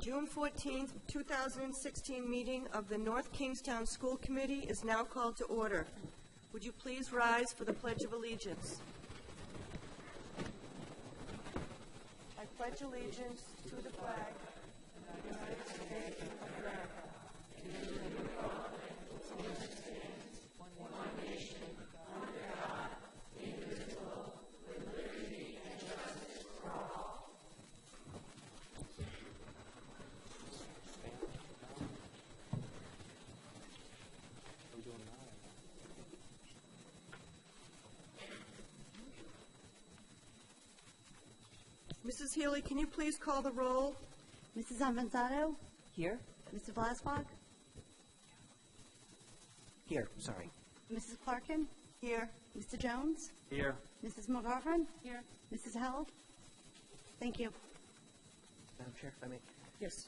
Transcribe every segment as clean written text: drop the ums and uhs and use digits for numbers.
June 14th, 2016 meeting of the North Kingstown School Committee is now called to order. Would you please rise for the Pledge of Allegiance? I pledge allegiance to the flag of the United States of America, to the republic for which it stands, one nation, under God, indivisible, with liberty and justice for all. Mrs. Healy, can you please call the roll? Mrs. Avanzato? Here? Mr. Vlasbach? Here, sorry. Mrs. Clarkin? Here. Mr. Jones? Here. Mrs. McGovern? Here. Mrs. Held? Thank you. Madam Chair, if I may. Yes.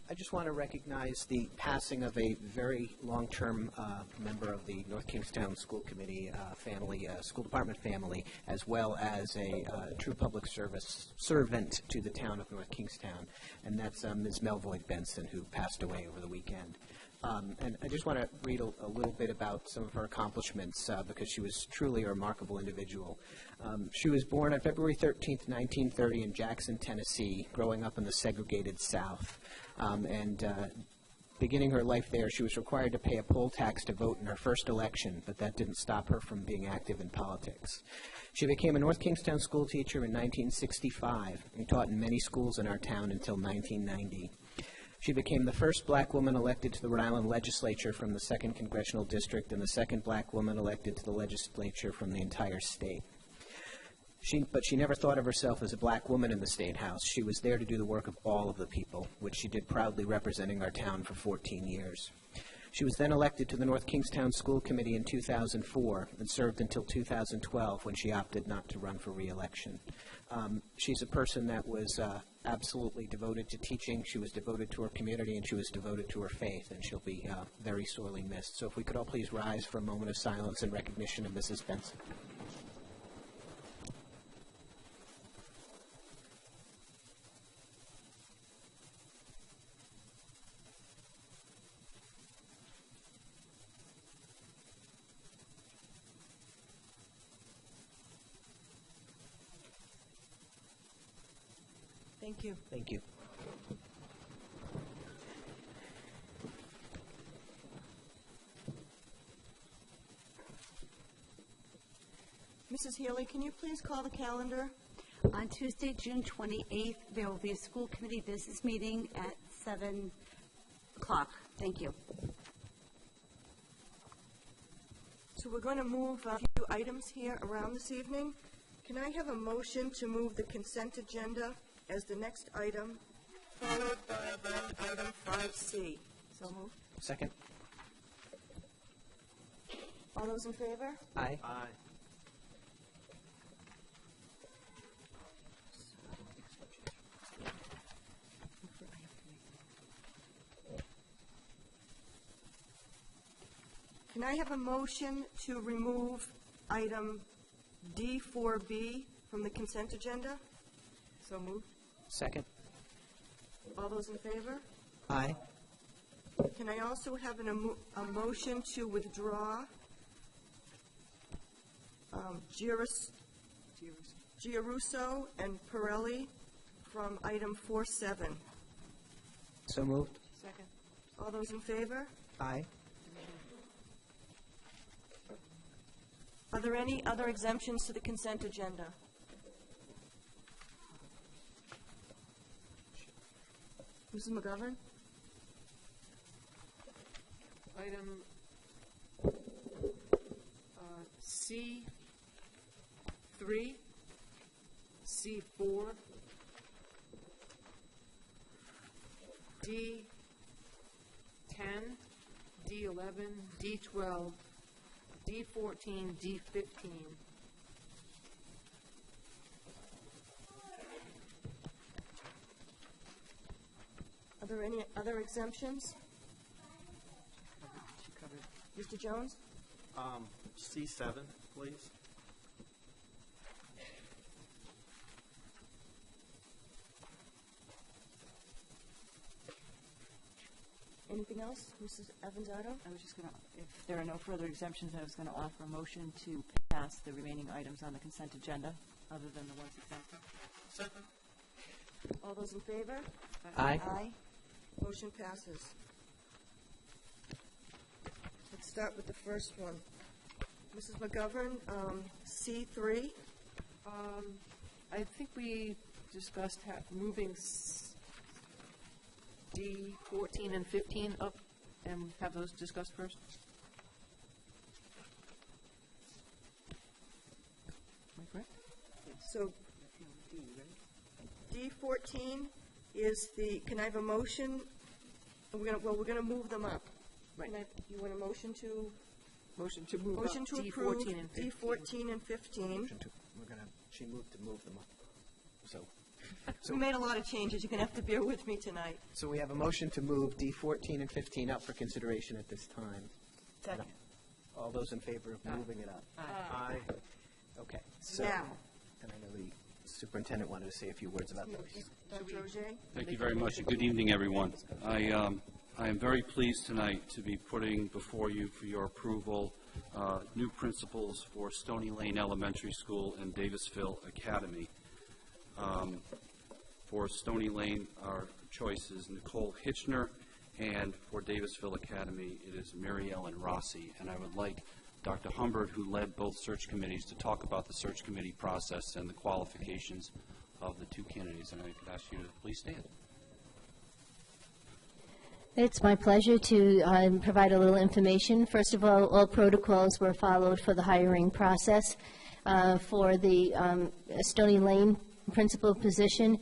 I just want to recognize the passing of a very long-term member of the North Kingstown School Committee family, school department family, as well as a true public service servant to the town of North Kingstown, and that's Ms. Melvoy Benson, who passed away over the weekend. And I just want to read a little bit about some of her accomplishments because she was truly a remarkable individual. She was born on February 13th, 1930 in Jackson, Tennessee, growing up in the segregated South. Beginning her life there, she was required to pay a poll tax to vote in her first election, but that didn't stop her from being active in politics. She became a North Kingstown school teacher in 1965 and taught in many schools in our town until 1990. She became the first black woman elected to the Rhode Island legislature from the 2nd Congressional District and the second black woman elected to the legislature from the entire state. But she never thought of herself as a black woman in the State House. She was there to do the work of all of the people, which she did proudly, representing our town for 14 years. She was then elected to the North Kingstown School Committee in 2004 and served until 2012 when she opted not to run for re-election. She's a person that was absolutely devoted to teaching. She was devoted to her community, and she was devoted to her faith, and she'll be very sorely missed. So if we could all please rise for a moment of silence in recognition of Mrs. Benson. Thank you. Thank you. Mrs. Healy, can you please call the calendar? On Tuesday, June 28th, there will be a school committee business meeting at 7 o'clock. Thank you. So we're going to move a few items here around this evening. Can I have a motion to move the consent agenda as the next item, followed by then item 5C? So moved. Second. All those in favor? Aye. Aye. Can I have a motion to remove item D4B from the consent agenda? So moved. Second. All those in favor? Aye. Can I also have a motion to withdraw Giarusso and Pirelli from item 4.7? So moved. Second. All those in favor? Aye. Are there any other exemptions to the consent agenda? Mrs. McGovern? Item C3, C4, D10, D11, D12, D14, D15. Are there any other exemptions? Mr. Jones? C7, please. Anything else, Mrs. Avanzato? I was just going to, if there are no further exemptions, I was going to offer a motion to pass the remaining items on the consent agenda, other than the ones exempted. All those in favor? Aye. Aye. Motion passes. Let's start with the first one. Mrs. McGovern, C3. I think we discussed moving D 14 and 15 up and have those discussed first. Am I correct? So D14 is the, can I have a motion? We're going to move them up. Right. You want a motion to? Motion to move Motion up to D approve 14 and 15. D14 and 15. She moved to move them up. We made a lot of changes. You're going to have to bear with me tonight. So we have a motion to move D14 and 15 up for consideration at this time. Second. All those in favor of moving it up? Aye. Okay. So, Now. and I know the superintendent wanted to say a few words about those. Dr. Auger? Thank you very much, and good evening, everyone. I am very pleased tonight to be putting before you for your approval new principals for Stony Lane Elementary School and Davisville Academy. For Stony Lane, our choice is Nicole Hitchner, and for Davisville Academy, it is Mary Ellen Rossi. And I would like Dr. Humbert, who led both search committees, to talk about the search committee process and the qualifications of the two candidates. And I could ask you to please stand. It's my pleasure to provide a little information. First of all protocols were followed for the hiring process. For the Stony Lane principal position,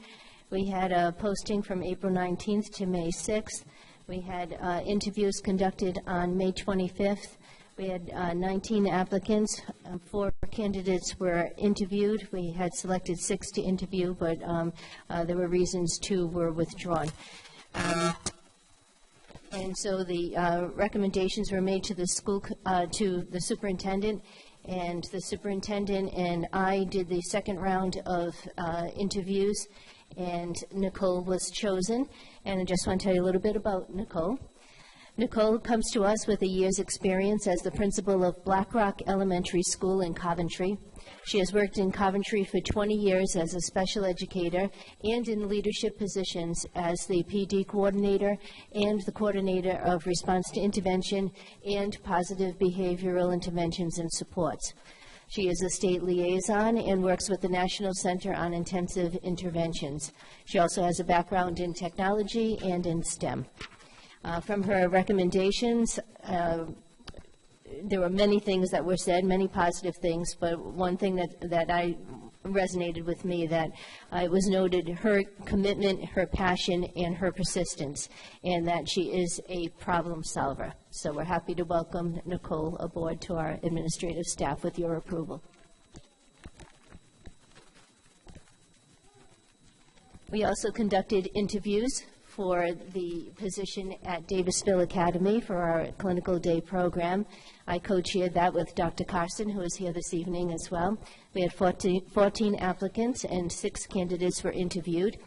we had a posting from April 19th to May 6th. We had interviews conducted on May 25th. We had 19 applicants. 4 candidates were interviewed. We had selected 6 to interview, but there were reasons 2 were withdrawn. And so the recommendations were made to the school, to the superintendent, and the superintendent and I did the second round of interviews, and Nicole was chosen. And I just want to tell you a little bit about Nicole. Nicole comes to us with a year's experience as the principal of Blackrock Elementary School in Coventry. She has worked in Coventry for 20 years as a special educator and in leadership positions as the PD coordinator and the coordinator of response to intervention and positive behavioral interventions and supports. She is a state liaison and works with the National Center on Intensive Interventions. She also has a background in technology and in STEM. From her recommendations, there were many things that were said, many positive things, but one thing that I resonated with me, that it was noted her commitment, her passion, and her persistence, and that she is a problem solver. So we're happy to welcome Nicole aboard to our administrative staff with your approval. We also conducted interviews for the position at Davisville Academy for our clinical day program. I co-chaired that with Dr. Carson, who is here this evening as well. We had 14 applicants and 6 candidates were interviewed.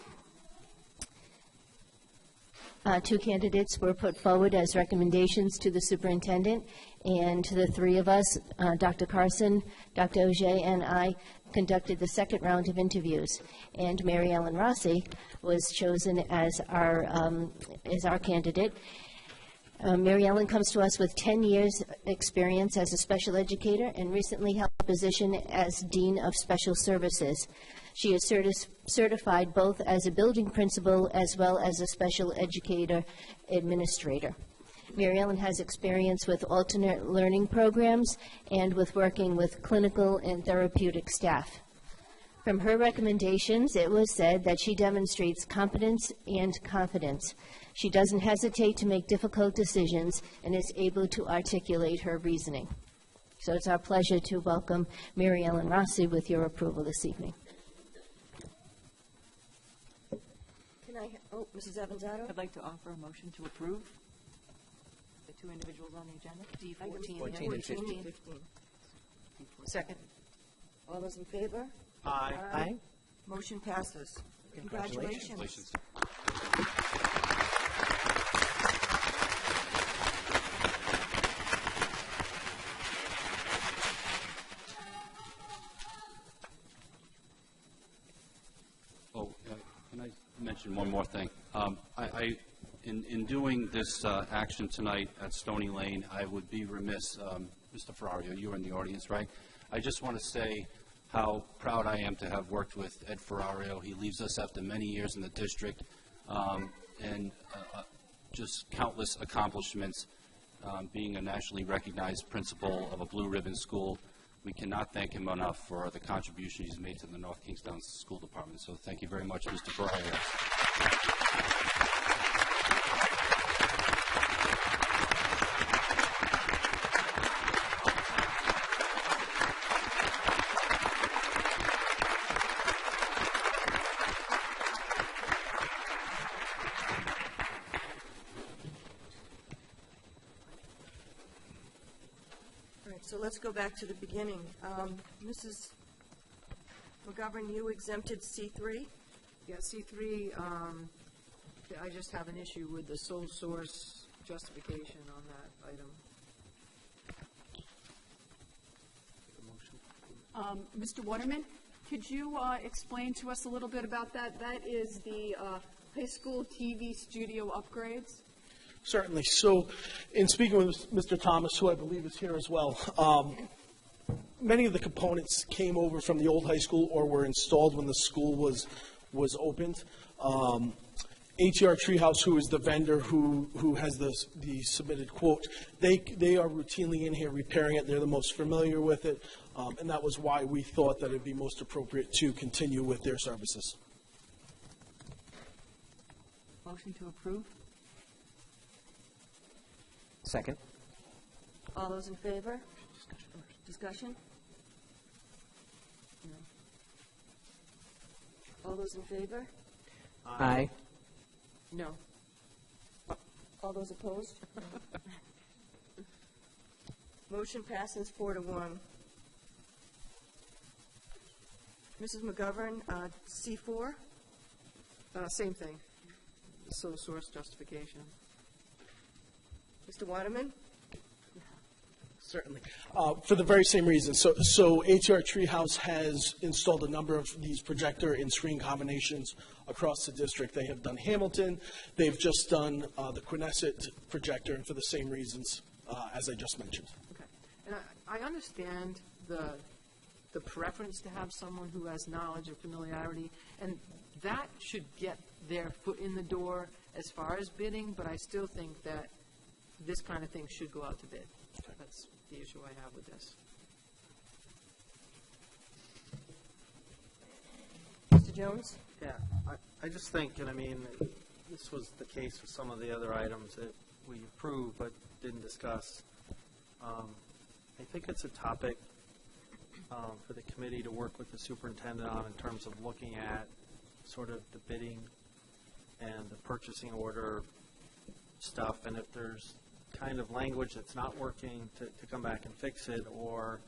2 candidates were put forward as recommendations to the superintendent, and the 3 of us, Dr. Carson, Dr. Auger, and I, conducted the second round of interviews. And Mary Ellen Rossi was chosen as our candidate. Mary Ellen comes to us with 10 years experience as a special educator and recently held a position as Dean of Special Services. She is certified both as a building principal as well as a special educator administrator. Mary Ellen has experience with alternate learning programs and with working with clinical and therapeutic staff. From her recommendations, it was said that she demonstrates competence and confidence. She doesn't hesitate to make difficult decisions and is able to articulate her reasoning. So it's our pleasure to welcome Mary Ellen Rossi with your approval this evening. Mrs. Avanzato? I'd like to offer a motion to approve the 2 individuals on the agenda, D 14 14 and 15. Second. All those in favor? Aye. Aye. Motion passes. Congratulations. Congratulations. one more thing. In doing this action tonight at Stony Lane, I would be remiss, Mr. Ferrario, you were in the audience, right? I just want to say how proud I am to have worked with Ed Ferrario. He leaves us after many years in the district, and just countless accomplishments, being a nationally recognized principal of a Blue Ribbon school. We cannot thank him enough for the contribution he's made to the North Kingstown School Department. So thank you very much, Mr. Ferrario. All right, so let's go back to the beginning. Mrs. McGovern, you exempted C3? Yeah, C3, I just have an issue with the sole source justification on that item. Mr. Waterman, could you explain to us a little bit about that? That is the high school TV studio upgrades. Certainly. So, in speaking with Mr. Thomas, who I believe is here as well, many of the components came over from the old high school or were installed when the school was opened. ATR Treehouse, who is the vendor who has the submitted quote, they are routinely in here repairing it. They're the most familiar with it, and that was why we thought that it would be most appropriate to continue with their services. Motion to approve? Second. All those in favor? Discussion? No. All those in favor? Aye. No. All those opposed? Motion passes 4-1. Mrs. McGovern, C4? Same thing, sole source justification. Mr. Waterman? Certainly. For the very same reason. So ATR Treehouse has installed a number of these projector and screen combinations across the district. They have done Hamilton. They've just done the Quinnesset projector, and for the same reasons as I just mentioned. Okay. And I understand the preference to have someone who has knowledge or familiarity, and that should get their foot in the door as far as bidding, but I still think that this kind of thing should go out to bid. That's the issue I have with this. Mr. Jones? Yeah, I just think, and I mean, this was the case with some of the other items that we approved but didn't discuss. I think it's a topic for the committee to work with the superintendent on in terms of looking at sort of the bidding and the purchasing order stuff, and if there's kind of language that's not working, to come back and fix it, or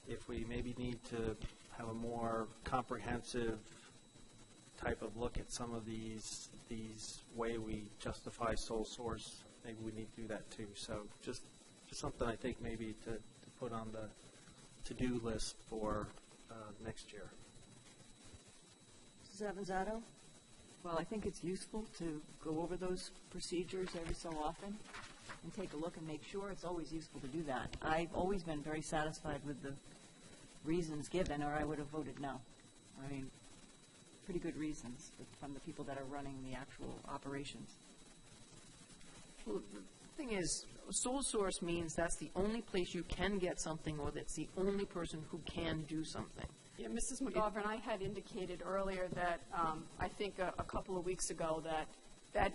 if we maybe need to have a more comprehensive type of look at some of these way we justify sole source, maybe we need to do that too. So just something I think maybe to put on the to-do list for next year. Mrs. Avanzato? Well, I think it's useful to go over those procedures every so often and take a look and make sure. It's always useful to do that. I've always been very satisfied with the reasons given, or I would have voted no. I mean, pretty good reasons from the people that are running the actual operations. Well, the thing is, sole source means that's the only place you can get something, or that's the only person who can do something. Yeah, Mrs. McGovern, I had indicated earlier that I think a couple of weeks ago that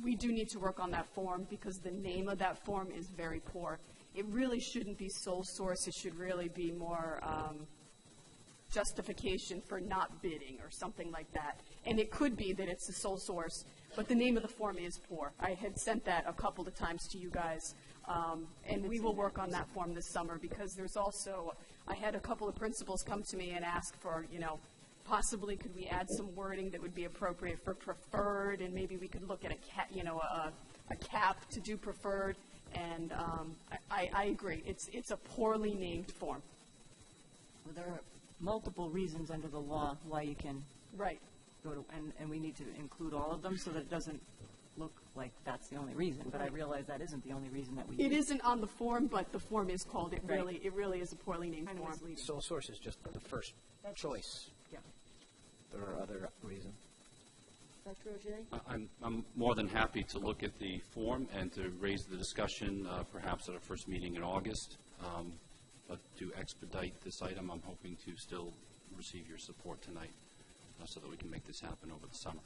we do need to work on that form because the name of that form is very poor. It really shouldn't be sole source. It should really be more justification for not bidding or something like that. And it could be that it's a sole source, but the name of the form is poor. I had sent that a couple of times to you guys, and we will work on that form this summer because there's also, I had a couple of principals come to me and ask for, possibly could we add some wording that would be appropriate for preferred, and maybe we could look at a cap to do preferred. And I agree, it's a poorly named form. Well, there are multiple reasons under the law why you can Right. go to, and we need to include all of them so that it doesn't look like that's the only reason, but I realize that isn't the only reason that we. It isn't on the form, but the form is called, it Right. really is a poorly named Kind of form. misleading. Sole source is just the first choice. Yeah. There are other reasons. Dr. O'Shea? I'm more than happy to look at the form and to raise the discussion perhaps at our first meeting in August. But to expedite this item, I'm hoping to still receive your support tonight so that we can make this happen over the summer.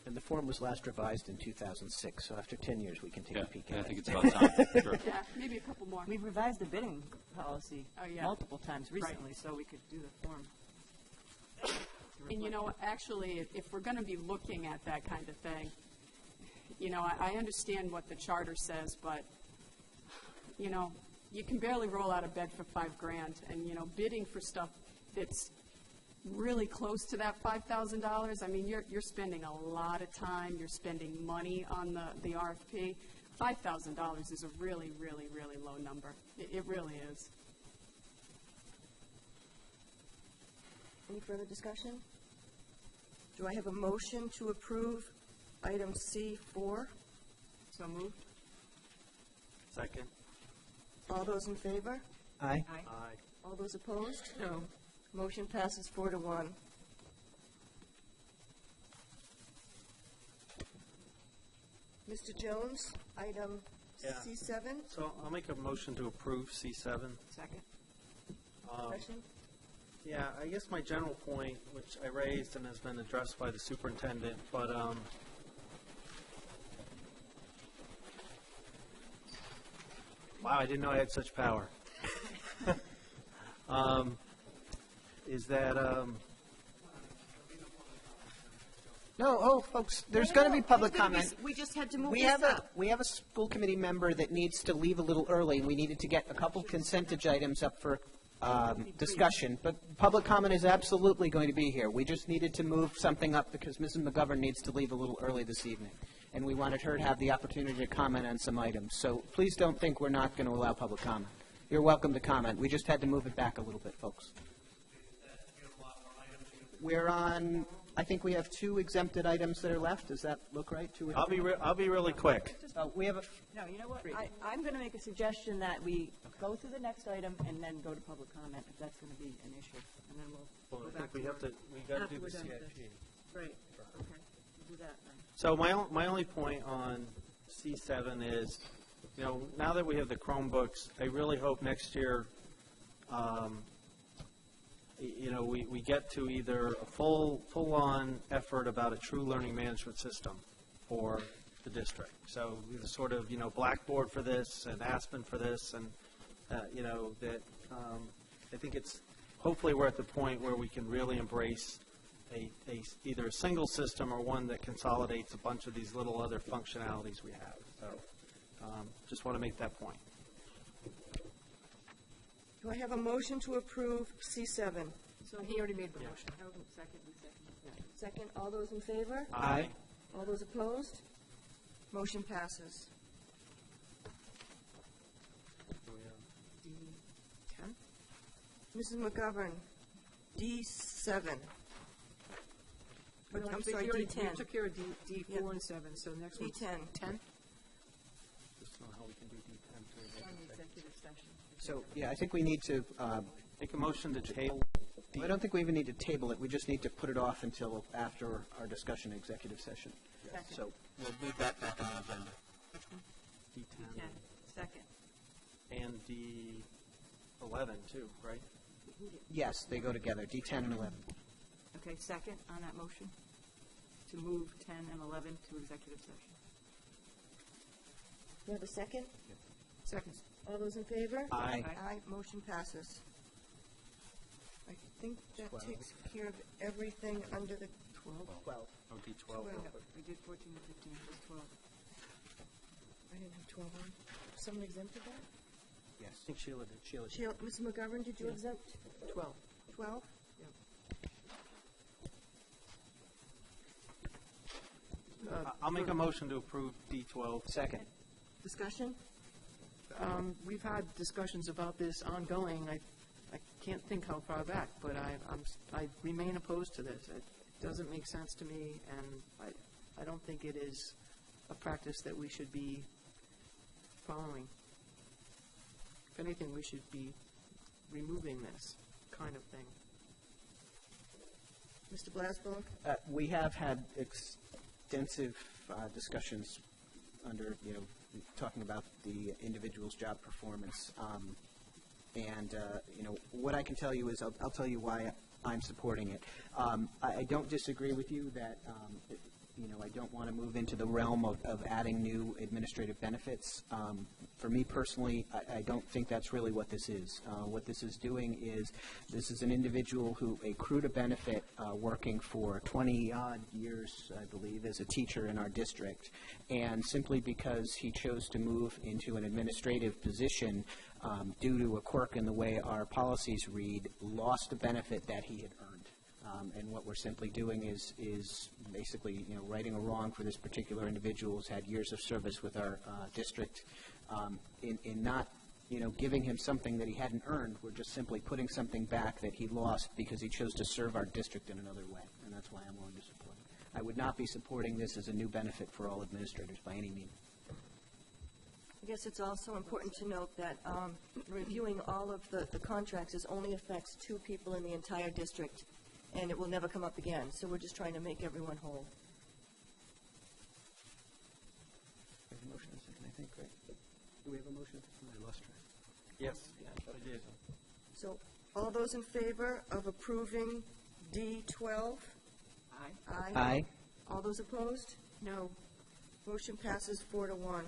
And the form was last revised in 2006, so after 10 years, we can take Yeah, a peek I at think it. it's about time. Sure. Yeah, maybe a couple more. We've revised the bidding policy Oh, yeah. multiple times recently, so we could do the form. And you know, actually, if we're going to be looking at that kind of thing, you know, I understand what the charter says, but, you know, you can barely roll out of bed for $5,000, and, you know, bidding for stuff that's really close to that $5,000, I mean, you're spending a lot of time, you're spending money on the RFP. $5,000 is a really, really, really low number. It really is. Any further discussion? Do I have a motion to approve item C4? So moved? Second? All those in favor? Aye. Aye. All those opposed? No. Motion passes 4-1. Mr. Jones, item Yeah. C7, So I'll make a motion to approve C7. Second? discussion? Yeah, I guess my general point, which I raised and has been addressed by the superintendent, but wow, I didn't know I had such power. Is that No, folks, there's going to be public There's gonna be comment. We just had to move We this have up. we have a school committee member that needs to leave a little early, and we needed to get a couple consentage items up for discussion. But public comment is absolutely going to be here. We just needed to move something up because Mrs. McGovern needs to leave a little early this evening, and we wanted her to have the opportunity to comment on some items. So please don't think we're not going to allow public comment. You're welcome to comment. We just had to move it back a little bit, folks. We're on. I think we have 2 exempted items that are left. Does that look right? 2 or 3? I'll be really quick. We have a. No, you know what? I'm going to make a suggestion that we go through the next item and then go to public comment, if that's going to be an issue. And then we'll Well, go I back think we to have to. We got to after do we're the done with CIP. Great, okay, we'll do that then. So my only point on C7 is, you know, now that we have the Chromebooks, I really hope next year, you know, we get to either a full-on effort about a true learning management system for the district. So the sort of, you know, Blackboard for this and Aspen for this, and, you know, that I think it's, hopefully we're at the point where we can really embrace either a single system or one that consolidates a bunch of these little other functionalities we have. So just want to make that point. Do I have a motion to approve C7? So he already made the motion. Second, yeah. Second, all those in favor? Aye. All those opposed? Motion passes. D10? Mrs. McGovern, D7. I'm sorry, You D10. took care of D4 Yep. and 7, so next one's D10. 10? Just know how we can do D10 too. On the executive session. So, yeah, I think we need to, Make a motion to table. I don't think we even need to table it. We just need to put it off until after our discussion in executive session. So we'll move that back on the agenda. D10 Second. and D11 too, right? Yes, they go together, D10 and 11. Okay, second on that motion, to move 10 and 11 to executive session. You have a second? Second. All those in favor? Aye. Aye, motion passes. I think that 12. takes care of everything under the 12? 12. Oh, D12. 12. We did 14 to 15, it was 12. I didn't have 12 on. Someone exempted that? Yes. I think Sheila did. Sheila did. Sheila, Mrs. McGovern, did you exempt 12. 12? I'll make a motion to approve D12. Second. Discussion? We've had discussions about this ongoing. I can't think how far back, but I remain opposed to this. doesn't make sense to me, and I don't think it is a practice that we should be following. If anything, we should be removing this kind of thing. Mr. Blasberg? We have had extensive discussions under, talking about the individual's job performance. What I can tell you is I'll tell you why I'm supporting it. I don't disagree with you that, I don't want to move into the realm of adding new administrative benefits. For me personally, I don't think that's really what this is. What this is doing is, this is an individual who accrued a benefit working for 20-odd years, I believe, as a teacher in our district. And simply because he chose to move into an administrative position due to a quirk in the way our policies read, lost a benefit that he had earned. And what we're simply doing is basically, righting a wrong for this particular individual who's had years of service with our district. In not, giving him something that he hadn't earned, we're just simply putting something back that he lost because he chose to serve our district in another way. And that's why I'm willing to support it. I would not be supporting this as a new benefit for all administrators by any means. I guess it's also important to note that reviewing all of the contracts only affects 2 people in the entire district, and it will never come up again. So we're just trying to make everyone whole. There's a motion and a second, I think, right? Do we have a motion? I lost track. Yes, I did. So all those in favor of approving D12? Aye. Aye. All those opposed? No. Motion passes 4-1.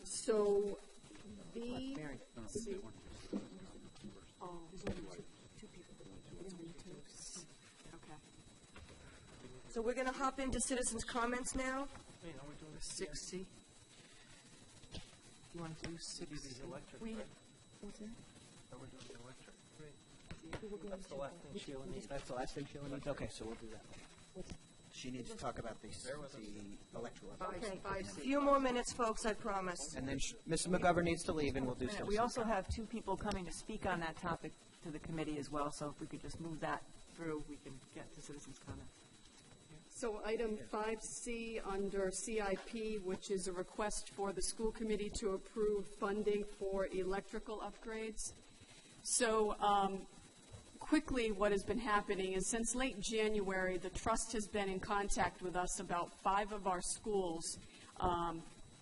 So B, C. Oh, okay. So we're going to hop into citizens' comments now. Wait, are we doing 6C? You want to do 6C? What's that? That's the last thing Sheila needs. That's the last thing Sheila needs? Okay, so we'll do that. She needs to talk about the electoral. Okay, a few more minutes, folks, I promise. And then Mrs. McGovern needs to leave, and we'll do so. We also have 2 people coming to speak on that topic to the committee as well, so if we could just move that through, we can get to citizens' comments. So item 5C under CIP, which is a request for the school committee to approve funding for electrical upgrades. So quickly, what has been happening is since late January, the trust has been in contact with us about 5 of our schools.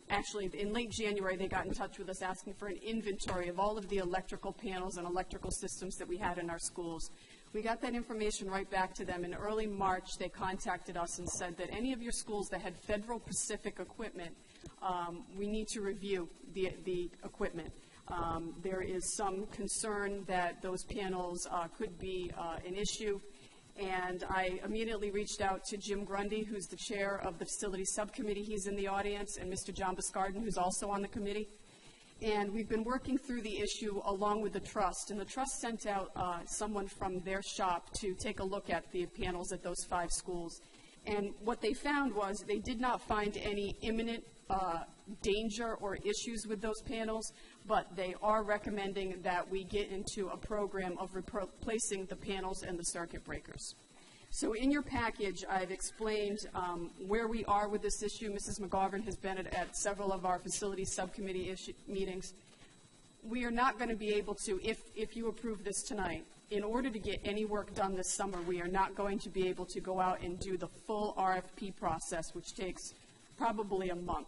Actually, in late January, they got in touch with us asking for an inventory of all of the electrical panels and electrical systems that we had in our schools. We got that information right back to them. In early March, they contacted us and said that any of your schools that had Federal Pacific equipment, we need to review the equipment. There is some concern that those panels could be an issue, and I immediately reached out to Jim Grundy, who's the chair of the facilities subcommittee. He's in the audience, and Mr. John Biscardin, who's also on the committee. And we've been working through the issue along with the trust, and the trust sent out someone from their shop to take a look at the panels at those 5 schools. And what they found was they did not find any imminent danger or issues with those panels, but they are recommending that we get into a program of replacing the panels and the circuit breakers. So in your package, I've explained where we are with this issue. Mrs. McGovern has been at several of our facilities subcommittee meetings. We are not going to be able to, if you approve this tonight, in order to get any work done this summer, we are not going to be able to go out and do the full RFP process, which takes probably a month.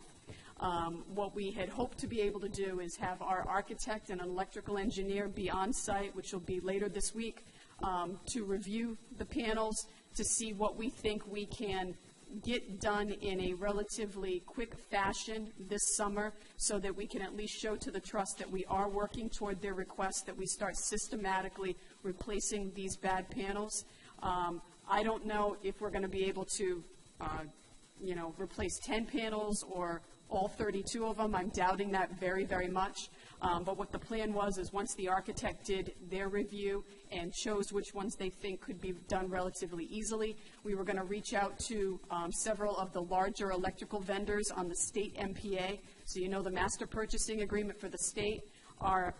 What we had hoped to be able to do is have our architect and an electrical engineer be on site, which will be later this week, to review the panels, to see what we think we can get done in a relatively quick fashion this summer so that we can at least show to the trust that we are working toward their request that we start systematically replacing these bad panels. I don't know if we're going to be able to, replace 10 panels or all 32 of them. I'm doubting that very, very much. But what the plan was is once the architect did their review and chose which ones they think could be done relatively easily, we were going to reach out to several of the larger electrical vendors on the state MPA. So you know the master purchasing agreement for the state are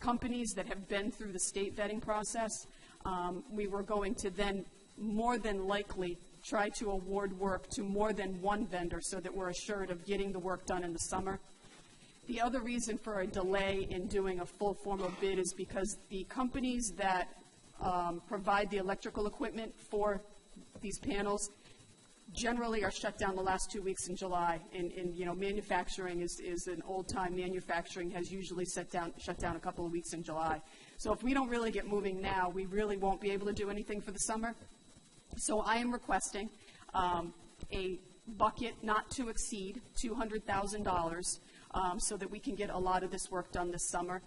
companies that have been through the state vetting process. We were going to then more than likely try to award work to more than one vendor so that we're assured of getting the work done in the summer. The other reason for a delay in doing a full formal bid is because the companies that provide the electrical equipment for these panels generally are shut down the last 2 weeks in July. And you know, manufacturing is an old-time manufacturing has usually shut down a couple of weeks in July. So if we don't really get moving now, we really won't be able to do anything for the summer. So I am requesting a bucket not to exceed $200,000 so that we can get a lot of this work done this summer.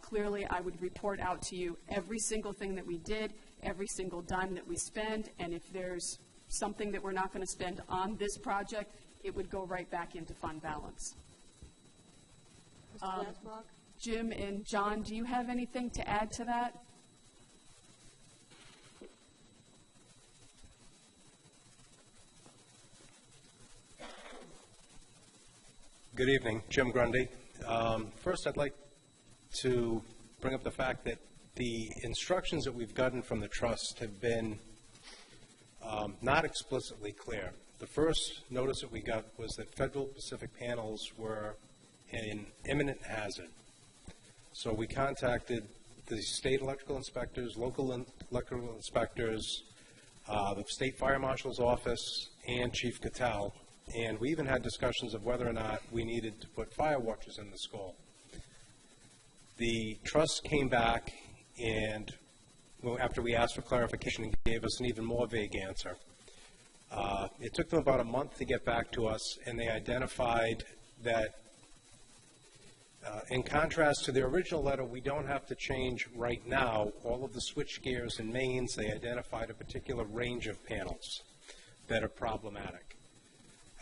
Clearly, I would report out to you every single thing that we did, every single dime that we spend, and if there's something that we're not going to spend on this project, it would go right back into fund balance. Mr. Hasbrook? Jim and John, do you have anything to add to that? Good evening, Jim Grundy. First, I'd like to bring up the fact that the instructions that we've gotten from the trust have been not explicitly clear. The first notice that we got was that Federal Pacific panels were in imminent hazard. So we contacted the state electrical inspectors, local electrical inspectors, the state fire marshal's office, and Chief Cattell. And we even had discussions of whether or not we needed to put fire watches in the school. The trust came back and, well, after we asked for clarification, gave us an even more vague answer. It took them about a month to get back to us, and they identified that in contrast to their original letter, we don't have to change right now all of the switch gears and mains. They identified a particular range of panels that are problematic.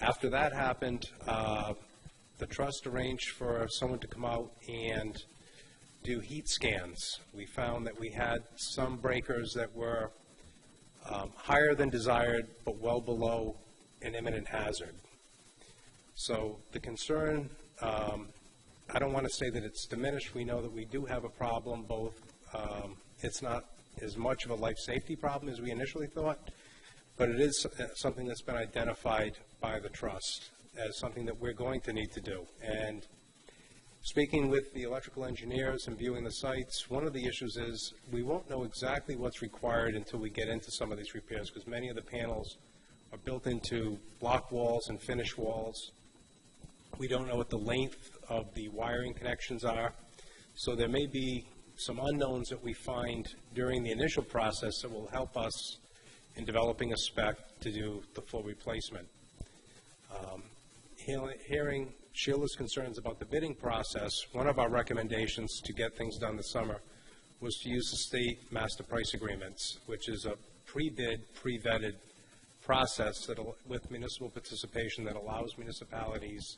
After that happened, the trust arranged for someone to come out and do heat scans. We found that we had some breakers that were higher than desired, but well below an imminent hazard. So the concern, I don't want to say that it's diminished. We know that we do have a problem, both it's not as much of a life safety problem as we initially thought, but it is something that's been identified by the trust as something that we're going to need to do. And speaking with the electrical engineers and viewing the sites, one of the issues is we won't know exactly what's required until we get into some of these repairs, because many of the panels are built into block walls and finish walls. We don't know what the length of the wiring connections are, so there may be some unknowns that we find during the initial process that will help us in developing a spec to do the full replacement. Hearing Sheila's concerns about the bidding process, one of our recommendations to get things done this summer was to use the state master price agreements, which is a pre-bid, pre-vetted process that, with municipal participation, that allows municipalities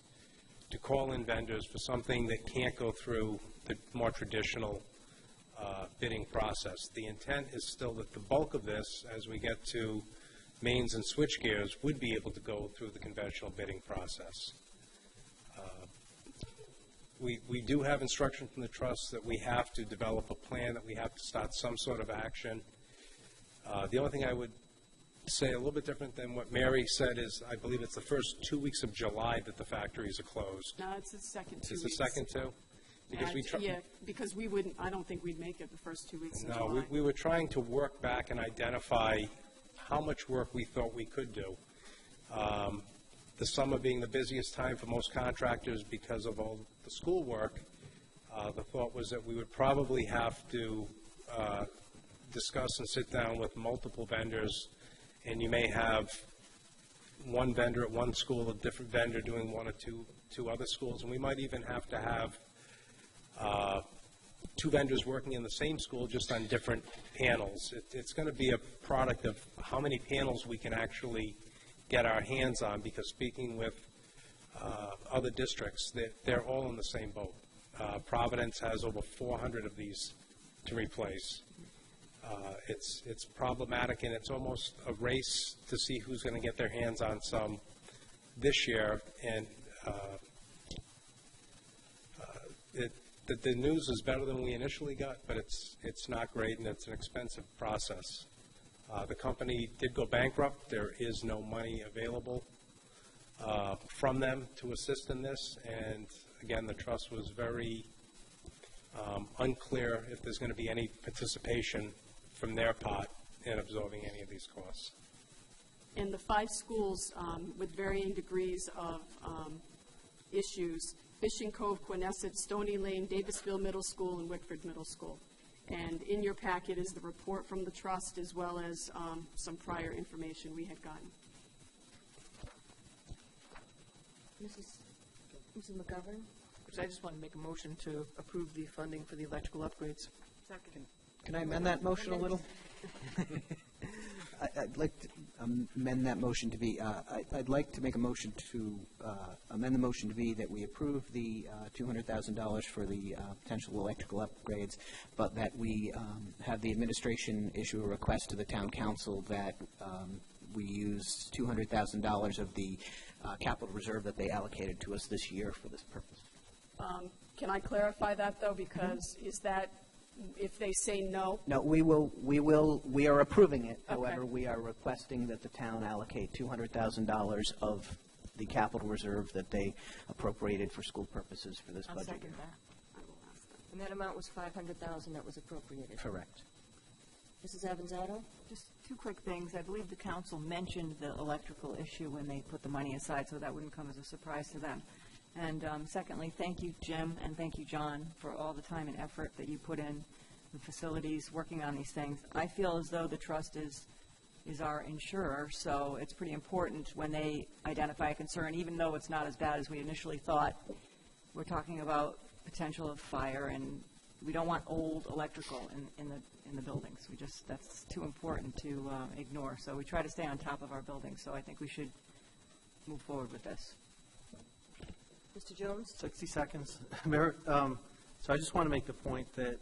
to call in vendors for something that can't go through the more traditional bidding process. The intent is still that the bulk of this, as we get to mains and switch gears, would be able to go through the conventional bidding process. We do have instruction from the trust that we have to develop a plan, that we have to start some sort of action. The only thing I would say a little bit different than what Mary said is I believe it's the first 2 weeks of July that the factories are closed. No, it's the second 2 weeks. It's the second two? Because because we wouldn't, I don't think we'd make it the first 2 weeks of July. No, we were trying to work back and identify how much work we thought we could do. The summer being the busiest time for most contractors because of all the school work, the thought was that we would probably have to discuss and sit down with multiple vendors, and you may have one vendor at one school, a different vendor doing one or two other schools, and we might even have to have two vendors working in the same school just on different panels. It's going to be a product of how many panels we can actually get our hands on, because speaking with other districts, they're all in the same boat. Providence has over 400 of these to replace. It's problematic, and it's almost a race to see who's going to get their hands on some this year. And the news is better than we initially got, but it's not great, and it's an expensive process. The company did go bankrupt. There is no money available from them to assist in this, and again, the trust was very unclear if there's going to be any participation from their part in absorbing any of these costs. And the 5 schools with varying degrees of issues: Fishing Cove, Quinnesset, Stony Lane, Davisville Middle School, and Wickford Middle School. And in your packet is the report from the trust, as well as some prior information we had gotten. Mrs. McGovern? I just want to make a motion to approve the funding for the electrical upgrades. Second. Can I amend that motion a little? I'd like to amend that motion to be, I'd like to make a motion to amend the motion to be that we approve the $200,000 for the potential electrical upgrades, but that we have the administration issue a request to the town council that we use $200,000 of the capital reserve that they allocated to us this year for this purpose. Can I clarify that, though? Because is that, if they say no? No, we are approving it. Okay. However, we are requesting that the town allocate $200,000 of the capital reserve that they appropriated for school purposes for this I'll budget second year. that. And that amount was $500,000 that was appropriated. Correct. Mrs. Avanzato? Just 2 quick things. I believe the council mentioned the electrical issue when they put the money aside, so that wouldn't come as a surprise to them. And secondly, thank you, Jim, and thank you, John, for all the time and effort that you put in the facilities working on these things. I feel as though the trust is our insurer, so it's pretty important when they identify a concern, even though it's not as bad as we initially thought. We're talking about potential of fire, and we don't want old electrical in the buildings. That's too important to ignore. So we try to stay on top of our buildings. So I think we should move forward with this. Mr. Jones? 60 seconds. So I just want to make the point that,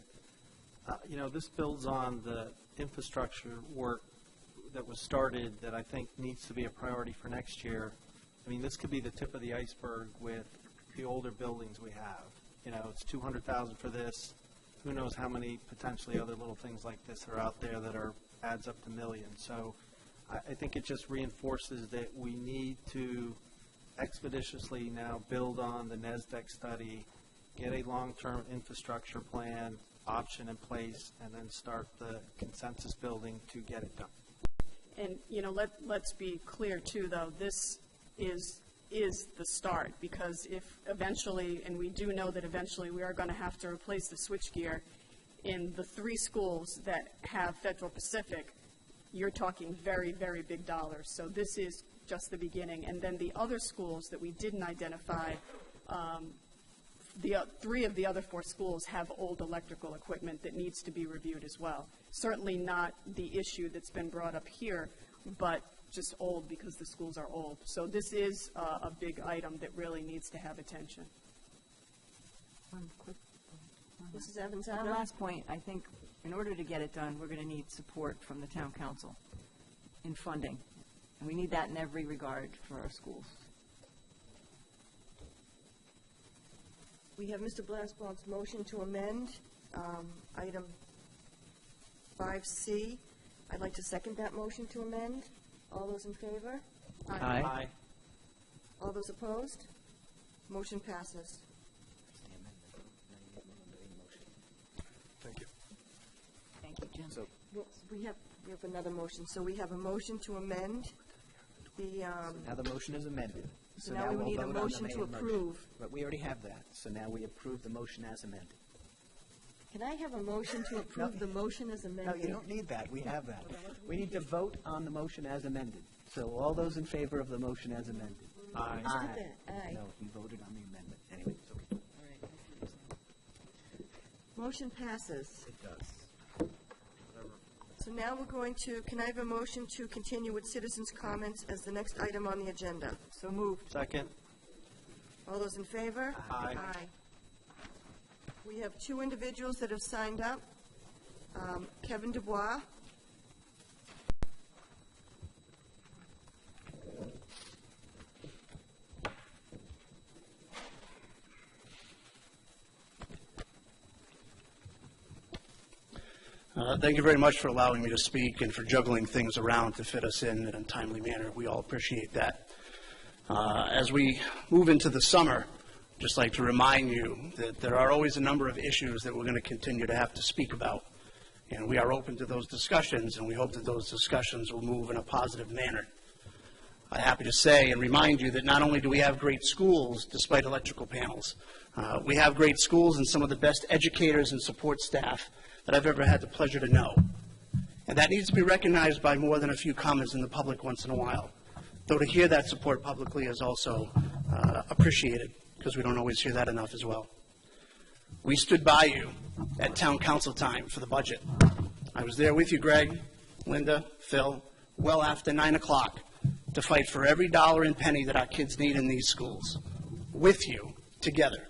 this builds on the infrastructure work that was started that I think needs to be a priority for next year. I mean, this could be the tip of the iceberg with the older buildings we have. It's $200,000 for this. Who knows how many potentially other little things like this are out there that adds up to millions. So I think it just reinforces that we need to expeditiously now build on the NESDEC study, get a long-term infrastructure plan option in place, and then start the consensus building to get it done. And, let's be clear, too, though, this is the start, because if eventually, and we do know that eventually we are going to have to replace the switchgear in the 3 schools that have Federal Pacific, you're talking very, very big dollars. So this is just the beginning. And then the other schools that we didn't identify, 3 of the other 4 schools have old electrical equipment that needs to be reviewed as well. Certainly not the issue that's been brought up here, but just old because the schools are old. So this is a big item that really needs to have attention. One quick. Mrs. The Avanzato? last point, I think in order to get it done, we're going to need support from the town council in funding. And we need that in every regard for our schools. We have Mr. Blasbaug's motion to amend item 5C. I'd like to second that motion to amend. All those in favor? Aye. All those opposed? Motion passes. Thank you. Thank you, Jim. So Well, we have another motion. So we have a motion to amend the, now the motion is amended. so now we we'll need a vote on the motion main to approve. But we already have that, so now we approve the motion as amended. Can I have a motion to approve the motion as No, amended? you don't need that. We have that. We need to vote on the motion as amended. So all those in favor of the motion as amended? Aye. Just did that. Aye. No, you voted on the amendment. Anyway, it's okay. Motion passes. It does. So now we're going to, can I have a motion to continue with citizens' comments as the next item on the agenda? So moved. Second. All those in favor? Aye. We have two individuals that have signed up. Kevin Dubois. Thank you very much for allowing me to speak and for juggling things around to fit us in a timely manner. We all appreciate that. As we move into the summer, I'd just like to remind you that there are always a number of issues that we're going to continue to have to speak about. And we are open to those discussions, and we hope that those discussions will move in a positive manner. I'm happy to say and remind you that not only do we have great schools despite electrical panels, we have great schools and some of the best educators and support staff that I've ever had the pleasure to know. And that needs to be recognized by more than a few comments in the public once in a while. Though to hear that support publicly is also appreciated, because we don't always hear that enough as well. We stood by you at town council time for the budget. I was there with you, Greg, Linda, Phil, well after 9 o'clock to fight for every dollar and penny that our kids need in these schools, with you, together.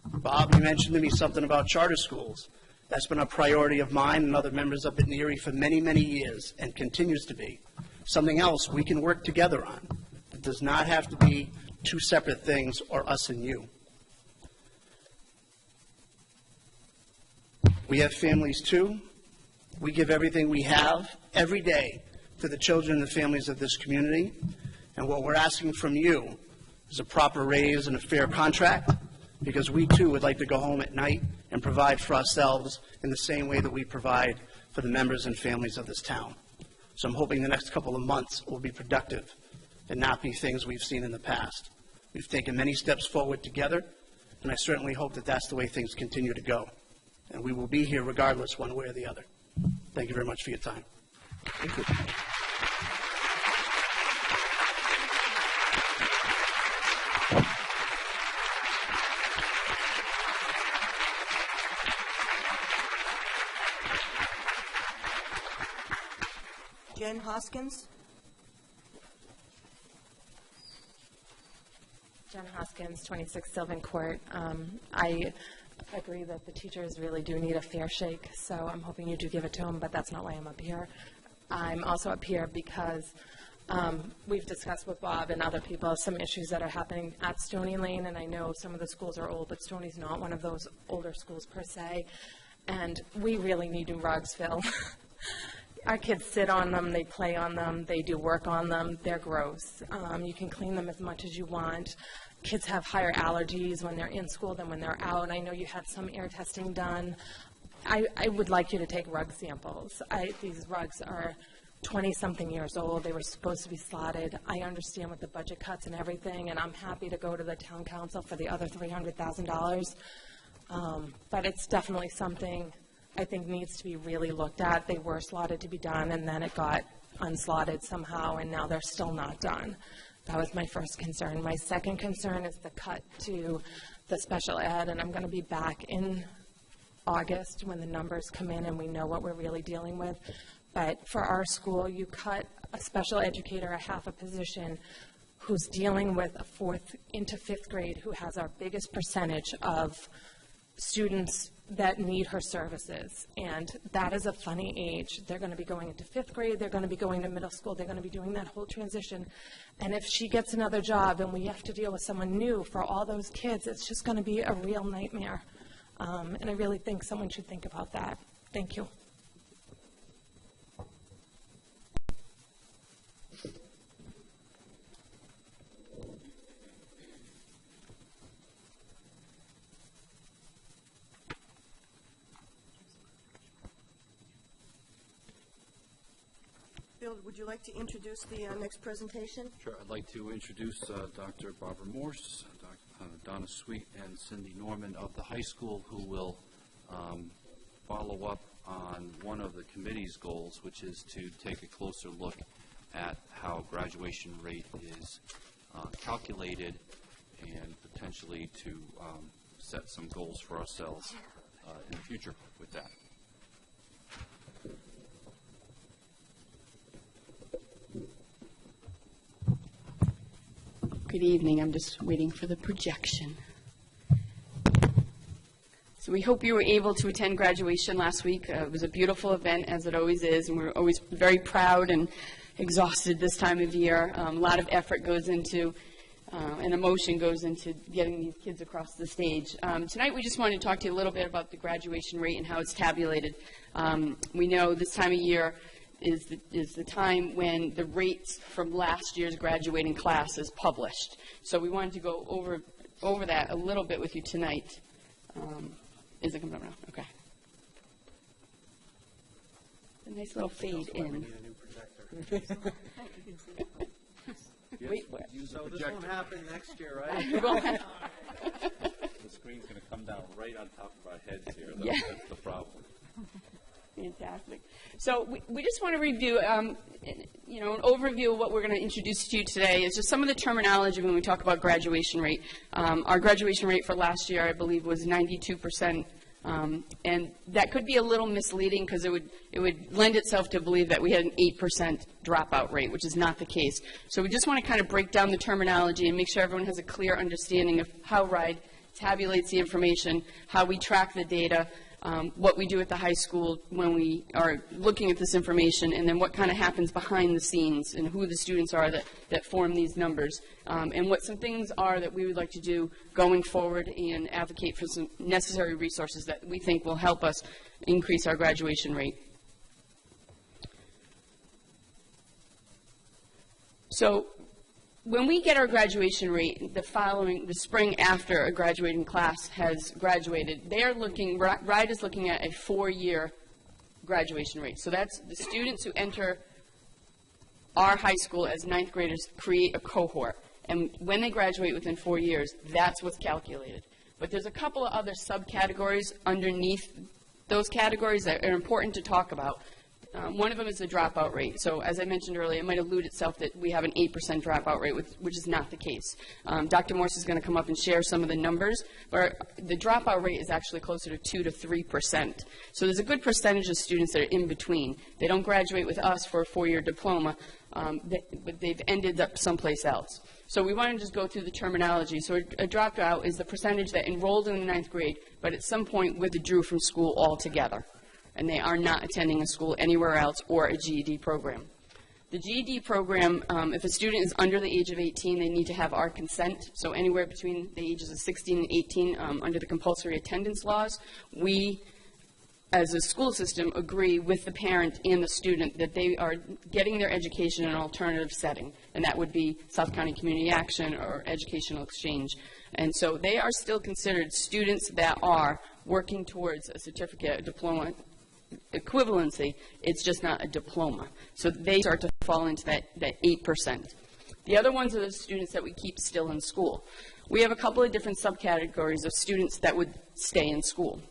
Bob, you mentioned to me something about charter schools. That's been a priority of mine and other members up at Neary for many, many years and continues to be. Something else we can work together on. It does not have to be two separate things or us and you. We have families too. We give everything we have every day to the children and the families of this community. And what we're asking from you is a proper raise and a fair contract, because we too would like to go home at night and provide for ourselves in the same way that we provide for the members and families of this town. So I'm hoping the next couple of months will be productive and not be things we've seen in the past. We've taken many steps forward together, and I certainly hope that that's the way things continue to go. And we will be here regardless, one way or the other. Thank you very much for your time. Thank you. Jen Hoskins. Jen Hoskins, 26 Sylvan Court. I agree that the teachers really do need a fair shake, so I'm hoping you do give it to them, but that's not why I'm up here. I'm also up here because we've discussed with Bob and other people some issues that are happening at Stony Lane, and I know some of the schools are old, but Stony's not one of those older schools per se, and we really need new rugs, Phil. Our kids sit on them, they play on them, they do work on them, they're gross. You can clean them as much as you want. Kids have higher allergies when they're in school than when they're out. I know you had some air testing done. I would like you to take rug samples. These rugs are 20-something years old. They were supposed to be slotted. I understand with the budget cuts and everything, and I'm happy to go to the town council for the other $300,000. But it's definitely something I think needs to be really looked at. They were slotted to be done, and then it got unslotted somehow, and now they're still not done. That was my first concern. My second concern is the cut to the special ed, and I'm going to be back in August when the numbers come in and we know what we're really dealing with. But for our school, you cut a special educator, a half a position, who's dealing with a fourth into fifth grade, who has our biggest percentage of students that need her services. And that is a funny age. They're going to be going into fifth grade, they're going to be going to middle school, they're going to be doing that whole transition. And if she gets another job and we have to deal with someone new for all those kids, it's just going to be a real nightmare. And I really think someone should think about that. Thank you. Bill, would you like to introduce the next presentation? Sure. I'd like to introduce Dr. Barbara Morse, Donna Sweet, and Cindy Norman of the high school, who will follow up on one of the committee's goals, which is to take a closer look at how graduation rate is calculated and potentially to set some goals for ourselves in the future with that. Good evening. I'm just waiting for the projection. So we hope you were able to attend graduation last week. It was a beautiful event, as it always is, and we're always very proud and exhausted this time of year. A lot of effort goes into and emotion goes into getting these kids across the stage. Tonight we just wanted to talk to you a little bit about the graduation rate and how it's tabulated. We know this time of year is the time when the rates from last year's graduating class is published. So we wanted to go over that a little bit with you tonight. Is it coming up now? Okay. A nice little fade in. Wait, where? So this won't happen next year, right? The screen's going to come down right on top of our heads here. Yeah. That's the problem. Fantastic. So we just want to review, an overview of what we're going to introduce to you today is just some of the terminology when we talk about graduation rate. Our graduation rate for last year, I believe, was 92%. And that could be a little misleading because it would lend itself to believe that we had an 8% dropout rate, which is not the case. So we just want to kind of break down the terminology and make sure everyone has a clear understanding of how RIDE tabulates the information, how we track the data, what we do at the high school when we are looking at this information, and then what kind of happens behind the scenes and who the students are that form these numbers, and what some things are that we would like to do going forward and advocate for some necessary resources that we think will help us increase our graduation rate. So when we get our graduation rate, the spring after a graduating class has graduated, RIDE is looking at a 4-year graduation rate. So that's the students who enter our high school as 9th graders create a cohort. And when they graduate within 4 years, that's what's calculated. But there's a couple of other subcategories underneath those categories that are important to talk about. One of them is the dropout rate. So as I mentioned earlier, it might elude itself that we have an 8% dropout rate, which is not the case. Dr. Morse is going to come up and share some of the numbers, but the dropout rate is actually closer to 2 to 3%. So there's a good percentage of students that are in between. They don't graduate with us for a 4-year diploma, but they've ended up someplace else. So we want to just go through the terminology. So a dropout is the percentage that enrolled in the 9th grade, but at some point withdrew from school altogether, and they are not attending a school anywhere else or a GED program. The GED program, if a student is under the age of 18, they need to have our consent. So anywhere between the ages of 16 and 18, under the compulsory attendance laws, we, as a school system, agree with the parent and the student that they are getting their education in an alternative setting, and that would be South County Community Action or Educational Exchange. And so they are still considered students that are working towards a certificate, a diploma, equivalency. It's just not a diploma. So they start to fall into that 8%. The other ones are the students that we keep still in school. We have a couple of different subcategories of students that would stay in school.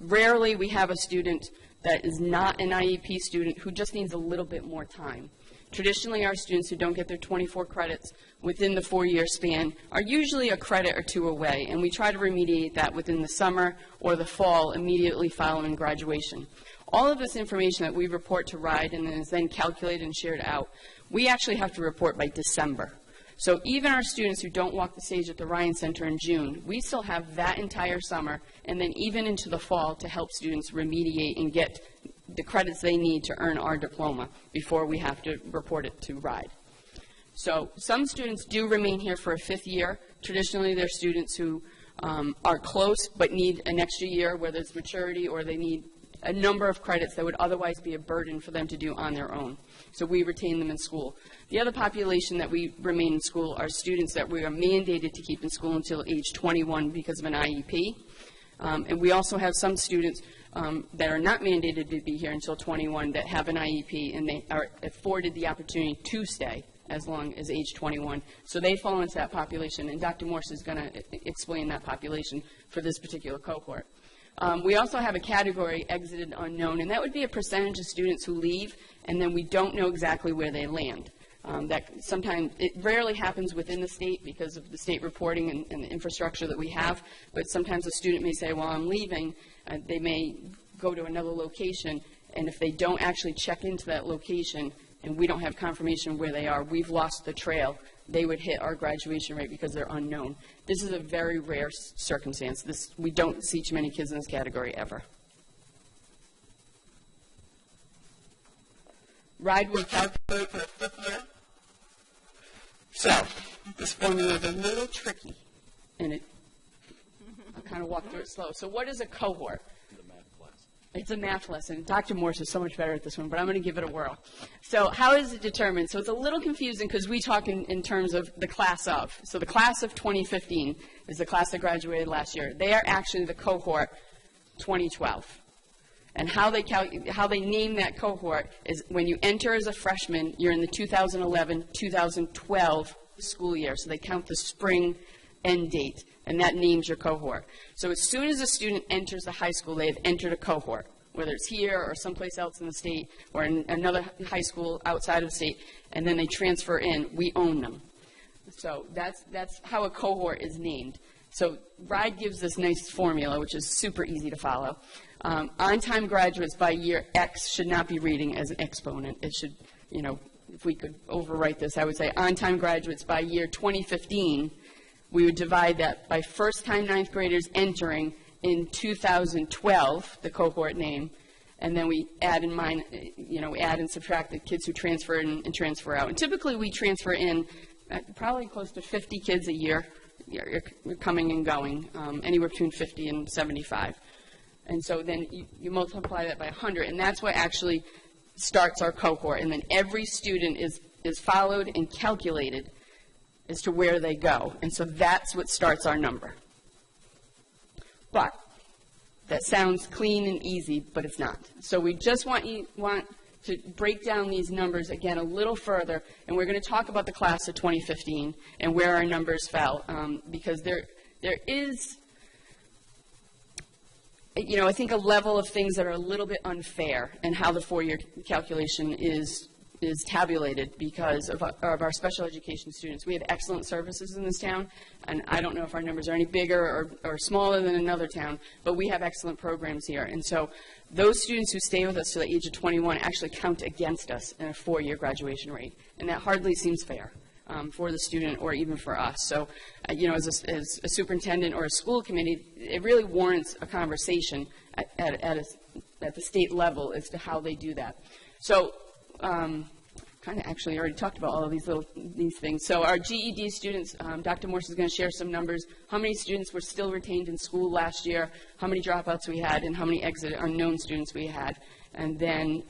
Rarely we have a student that is not an IEP student who just needs a little bit more time. Traditionally, our students who don't get their 24 credits within the 4-year span are usually a credit or 2 away, and we try to remediate that within the summer or the fall immediately following graduation. All of this information that we report to RIDE and is then calculated and shared out, we actually have to report by December. So even our students who don't walk the stage at the Ryan Center in June, we still have that entire summer and then even into the fall to help students remediate and get the credits they need to earn our diploma before we have to report it to RIDE. So some students do remain here for a 5th year. Traditionally, they're students who are close but need an extra year, whether it's maturity or they need a number of credits that would otherwise be a burden for them to do on their own. So we retain them in school. The other population that we remain in school are students that we are mandated to keep in school until age 21 because of an IEP. And we also have some students that are not mandated to be here until 21 that have an IEP, and they are afforded the opportunity to stay as long as age 21. So they fall into that population, and Dr. Morse is going to explain that population for this particular cohort. We also have a category, exited unknown, and that would be a percentage of students who leave, and then we don't know exactly where they land. That sometimes, it rarely happens within the state because of the state reporting and the infrastructure that we have, but sometimes a student may say, well, I'm leaving. They may go to another location, and if they don't actually check into that location and we don't have confirmation where they are, we've lost the trail they would hit our graduation rate because they're unknown. This is a very rare circumstance. We don't see too many kids in this category ever. RIDE will calculate for the fifth year. So, this formula is a little tricky, and I'll kind of walk through it slow. So what is a cohort? It's a math lesson. Dr. Morse is so much better at this one, but I'm going to give it a whirl. So how is it determined? So it's a little confusing because we talk in terms of the class of. So the class of 2015 is the class that graduated last year. They are actually the cohort 2012. And how they name that cohort is when you enter as a freshman, you're in the 2011-2012 school year. So they count the spring end date, and that names your cohort. So as soon as a student enters the high school, they have entered a cohort, whether it's here or someplace else in the state or in another high school outside of the state, and then they transfer in. We own them. So that's how a cohort is named. So RIDE gives this nice formula, which is super easy to follow. On-time graduates by year X should not be reading as an exponent. It should, if we could overwrite this, I would say on-time graduates by year 2015, we would divide that by first-time ninth graders entering in 2012, the cohort name, and then we add add and subtract the kids who transfer in and transfer out. And typically we transfer in probably close to 50 kids a year. You're coming and going, anywhere between 50 and 75. And so then you multiply that by 100, and that's what actually starts our cohort. And then every student is followed and calculated as to where they go. And so that's what starts our number. But that sounds clean and easy, but it's not. So we just want to break down these numbers again a little further, and we're going to talk about the class of 2015 and where our numbers fell, because there is, I think a level of things that are a little bit unfair in how the four-year calculation is tabulated because of our special education students. We have excellent services in this town, and I don't know if our numbers are any bigger or smaller than another town, but we have excellent programs here. And so those students who stay with us to the age of 21 actually count against us in a four-year graduation rate, and that hardly seems fair for the student or even for us. So, as a superintendent or a school committee, it really warrants a conversation at the state level as to how they do that. So, kind of actually already talked about all of these things. So our GED students, Dr. Morse is going to share some numbers. How many students were still retained in school last year, how many dropouts we had, and how many exit unknown students we had. And then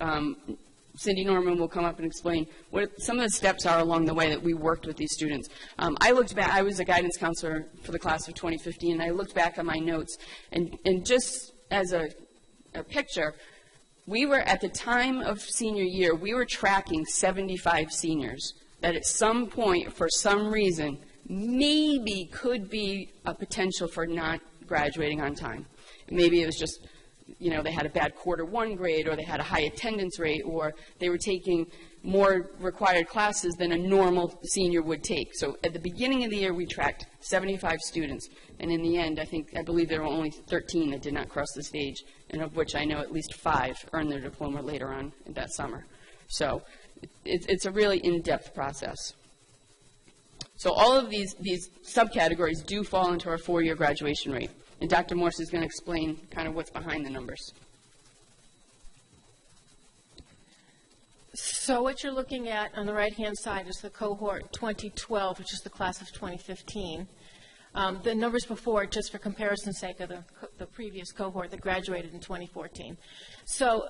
Cindy Norman will come up and explain what some of the steps are along the way that we worked with these students. I looked back, I was a guidance counselor for the class of 2015, and I looked back on my notes, and just as a picture, we were, at the time of senior year, we were tracking 75 seniors that at some point, for some reason, maybe could be a potential for not graduating on time. Maybe it was just, they had a bad quarter one grade, or they had a high attendance rate, or they were taking more required classes than a normal senior would take. So at the beginning of the year, we tracked 75 students, and in the end, I believe there were only 13 that did not cross the stage, and of which I know at least 5 earned their diploma later on that summer. So it's a really in-depth process. So all of these subcategories do fall into our four-year graduation rate, and Dr. Morse is going to explain kind of what's behind the numbers. So what you're looking at on the right-hand side is the cohort 2012, which is the class of 2015. The numbers before, just for comparison's sake, are the previous cohort that graduated in 2014. So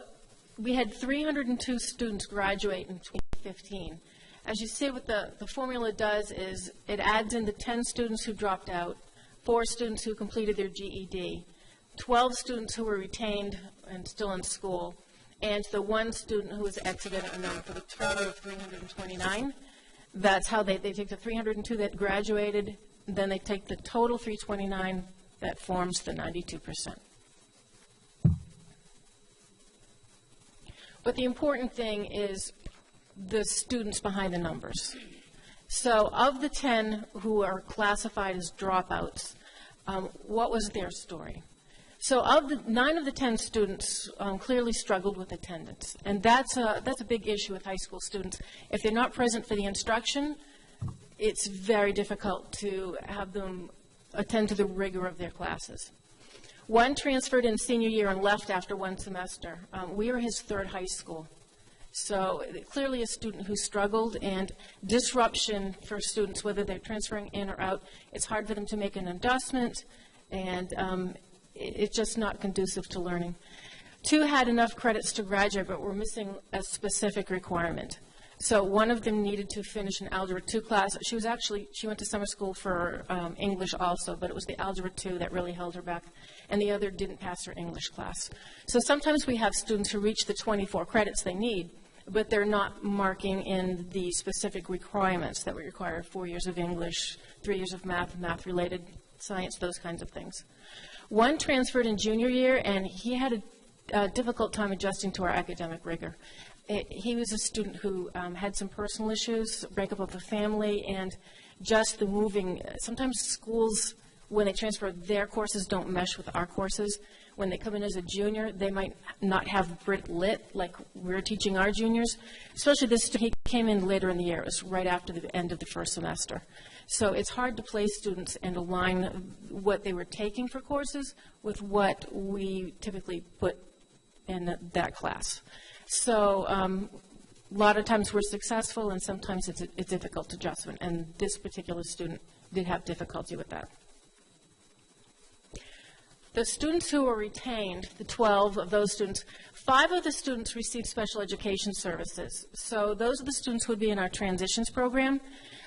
we had 302 students graduate in 2015. As you see, what the formula does is it adds in the 10 students who dropped out, 4 students who completed their GED, 12 students who were retained and still in school, and the 1 student who was exited unknown, for the total of 329. That's how they take the 302 that graduated, then they take the total 329 that forms the 92%. But the important thing is the students behind the numbers. So of the 10 who are classified as dropouts, what was their story? So of the 9 of the 10 students clearly struggled with attendance, and that's a big issue with high school students. If they're not present for the instruction, it's very difficult to have them attend to the rigor of their classes. One transferred in senior year and left after one semester. We were his third high school. So clearly a student who struggled, and disruption for students, whether they're transferring in or out, it's hard for them to make an adjustment, and it's just not conducive to learning. Two had enough credits to graduate, but were missing a specific requirement. So one of them needed to finish an Algebra 2 class. She went to summer school for English also, but it was the Algebra 2 that really held her back, and the other didn't pass her English class. So sometimes we have students who reach the 24 credits they need, but they're not marking in the specific requirements that we require: 4 years of English, 3 years of math, math-related science, those kinds of things. One transferred in junior year, and he had a difficult time adjusting to our academic rigor. He was a student who had some personal issues, breakup of a family, and just the moving. Sometimes schools, when they transfer, their courses don't mesh with our courses. When they come in as a junior, they might not have Brit Lit like we're teaching our juniors. Especially this, he came in later in the year. It was right after the end of the first semester. So it's hard to place students and align what they were taking for courses with what we typically put in that class. So a lot of times we're successful, and sometimes it's a difficult adjustment, and this particular student did have difficulty with that. The students who were retained, the 12 of those students, 5 of the students received special education services. So those are the students who would be in our transitions program.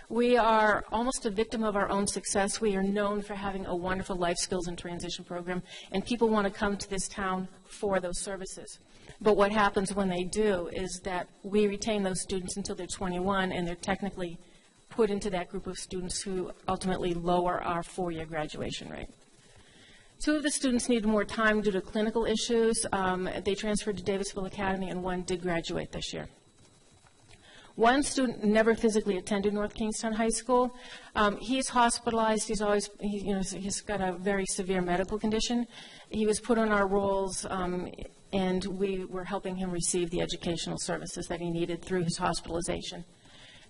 We are almost a victim of our own success. We are known for having a wonderful life skills and transition program, and people want to come to this town for those services. But what happens when they do is that we retain those students until they're 21, and they're technically put into that group of students who ultimately lower our 4-year graduation rate. 2 of the students needed more time due to clinical issues. They transferred to Davisville Academy, and 1 did graduate this year. 1 student never physically attended North Kingstown High School. He's hospitalized. He's got a very severe medical condition. He was put on our rolls, and we were helping him receive the educational services that he needed through his hospitalization.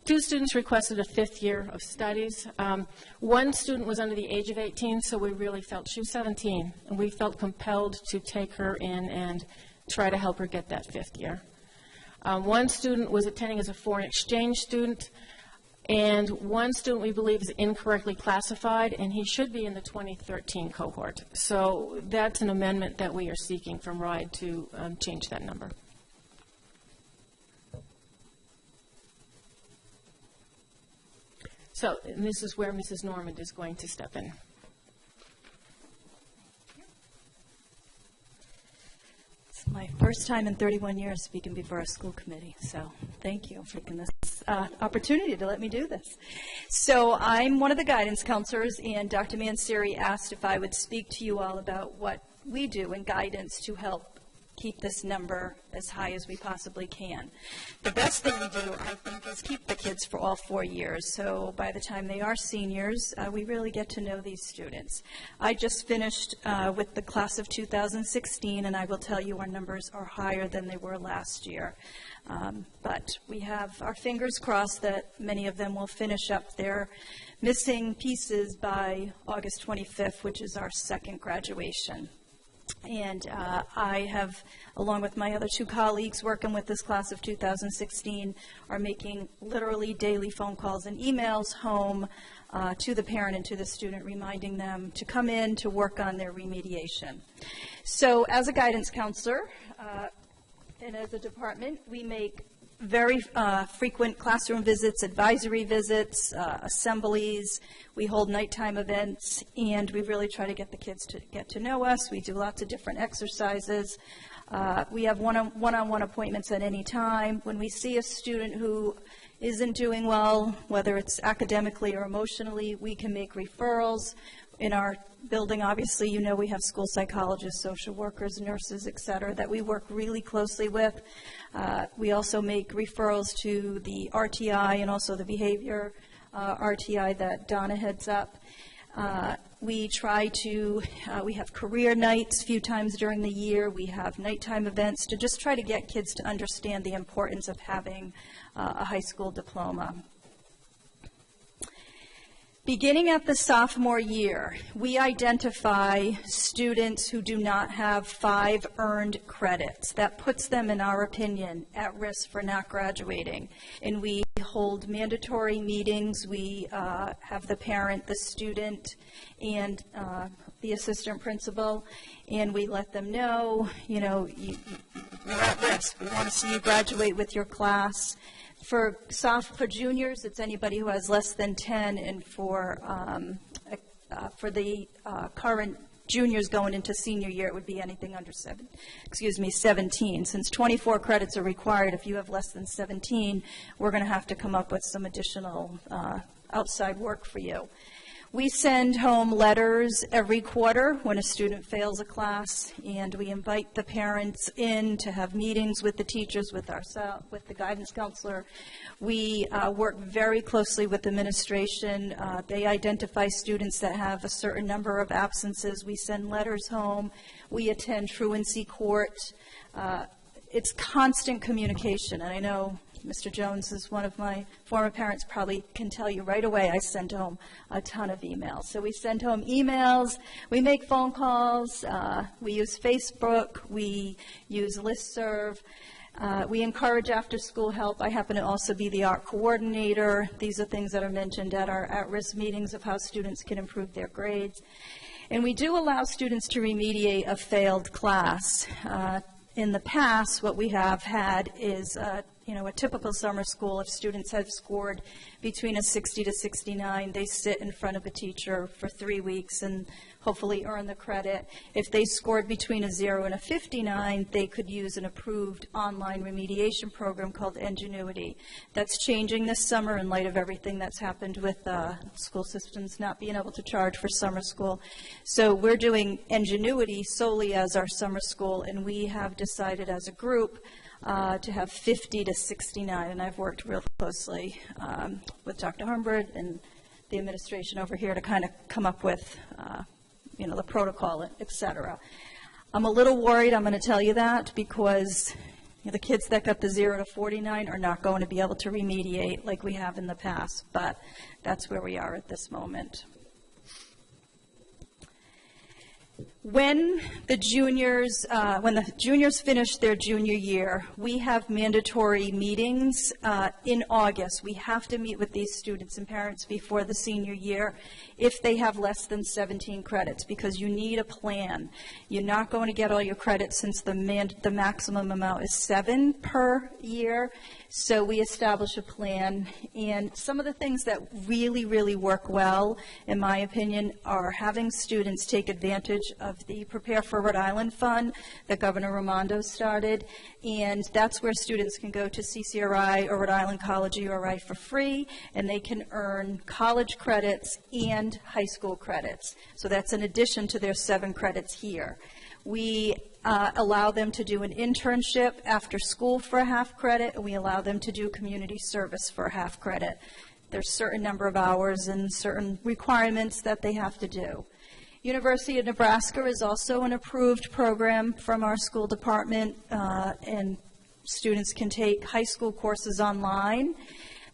2 students requested a 5th year of studies. 1 student was under the age of 18, so we really felt, she was 17, and we felt compelled to take her in and try to help her get that 5th year. 1 student was attending as a foreign exchange student, and 1 student we believe is incorrectly classified, and he should be in the 2013 cohort. So that's an amendment that we are seeking from RIDE to change that number. So and this is where Mrs. Normand is going to step in. It's my first time in 31 years speaking before a school committee, so thank you for giving this opportunity to let me do this. So I'm one of the guidance counselors, and Dr. Mansieri asked if I would speak to you all about what we do in guidance to help keep this number as high as we possibly can. The best thing we do, I think, is keep the kids for all 4 years. So by the time they are seniors, we really get to know these students. I just finished with the class of 2016, and I will tell you our numbers are higher than they were last year. But we have our fingers crossed that many of them will finish up their missing pieces by August 25th, which is our second graduation. And I have, along with my other 2 colleagues working with this class of 2016, are making literally daily phone calls and emails home to the parent and to the student, reminding them to come in to work on their remediation. So as a guidance counselor and as a department, we make very frequent classroom visits, advisory visits, assemblies. We hold nighttime events, and we really try to get the kids to get to know us. We do lots of different exercises. We have one-on-one appointments at any time. When we see a student who isn't doing well, whether it's academically or emotionally, we can make referrals. In our building, obviously, you know, we have school psychologists, social workers, nurses, et cetera, that we work really closely with. We also make referrals to the RTI and also the behavior RTI that Donna heads up. We try to, we have career nights a few times during the year. We have nighttime events to just try to get kids to understand the importance of having a high school diploma. Beginning at the sophomore year, we identify students who do not have 5 earned credits. That puts them, in our opinion, at risk for not graduating. And we hold mandatory meetings. We have the parent, the student, and the assistant principal, and we let them know, you know, you're at risk. We want to see you graduate with your class. For juniors, it's anybody who has less than 10, and for the current juniors going into senior year, it would be anything under 17. Since 24 credits are required, if you have less than 17, we're going to have to come up with some additional outside work for you. We send home letters every quarter when a student fails a class, and we invite the parents in to have meetings with the teachers, with the guidance counselor. We work very closely with administration. They identify students that have a certain number of absences. We send letters home. We attend truancy court. It's constant communication, and I know Mr. Jones is one of my former parents, probably can tell you right away I send home a ton of emails. So we send home emails, we make phone calls, we use Facebook, we use listserv, we encourage after-school help. I happen to also be the art coordinator. These are things that are mentioned at our at-risk meetings of how students can improve their grades. And we do allow students to remediate a failed class. In the past, what we have had is a typical summer school. If students have scored between a 60 to 69, they sit in front of a teacher for 3 weeks and hopefully earn the credit. If they scored between a 0 and a 59, they could use an approved online remediation program called Ingenuity. That's changing this summer in light of everything that's happened with school systems not being able to charge for summer school. So we're doing Ingenuity solely as our summer school, and we have decided as a group to have 50 to 69, and I've worked real closely with Dr. Humbert and the administration over here to kind of come up with the protocol, et cetera. I'm a little worried, I'm going to tell you that, because the kids that got the 0 to 49 are not going to be able to remediate like we have in the past, but that's where we are at this moment. When the juniors finish their junior year, we have mandatory meetings in August. We have to meet with these students and parents before the senior year if they have less than 17 credits, because you need a plan. You're not going to get all your credits since the maximum amount is 7 per year. So we establish a plan, and some of the things that really, really work well, in my opinion, are having students take advantage of the Prepare for Rhode Island Fund that Governor Raimondo started, and that's where students can go to CCRI or Rhode Island College URI for free, and they can earn college credits and high school credits. So that's in addition to their 7 credits here. We allow them to do an internship after school for a half credit, and we allow them to do community service for a half credit. There's a certain number of hours and certain requirements that they have to do. University of Nebraska is also an approved program from our school department, and students can take high school courses online.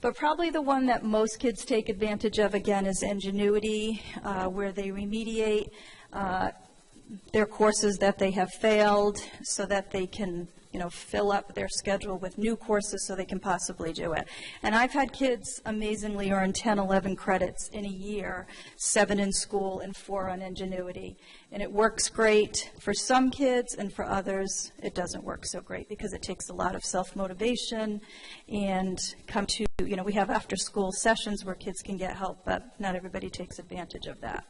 But probably the one that most kids take advantage of, again, is Ingenuity, where they remediate their courses that they have failed so that they can, fill up their schedule with new courses so they can possibly do it. And I've had kids amazingly earn 10, 11 credits in a year, 7 in school and 4 on Ingenuity. And it works great for some kids, and for others it doesn't work so great because it takes a lot of self-motivation and we have after-school sessions where kids can get help, but not everybody takes advantage of that.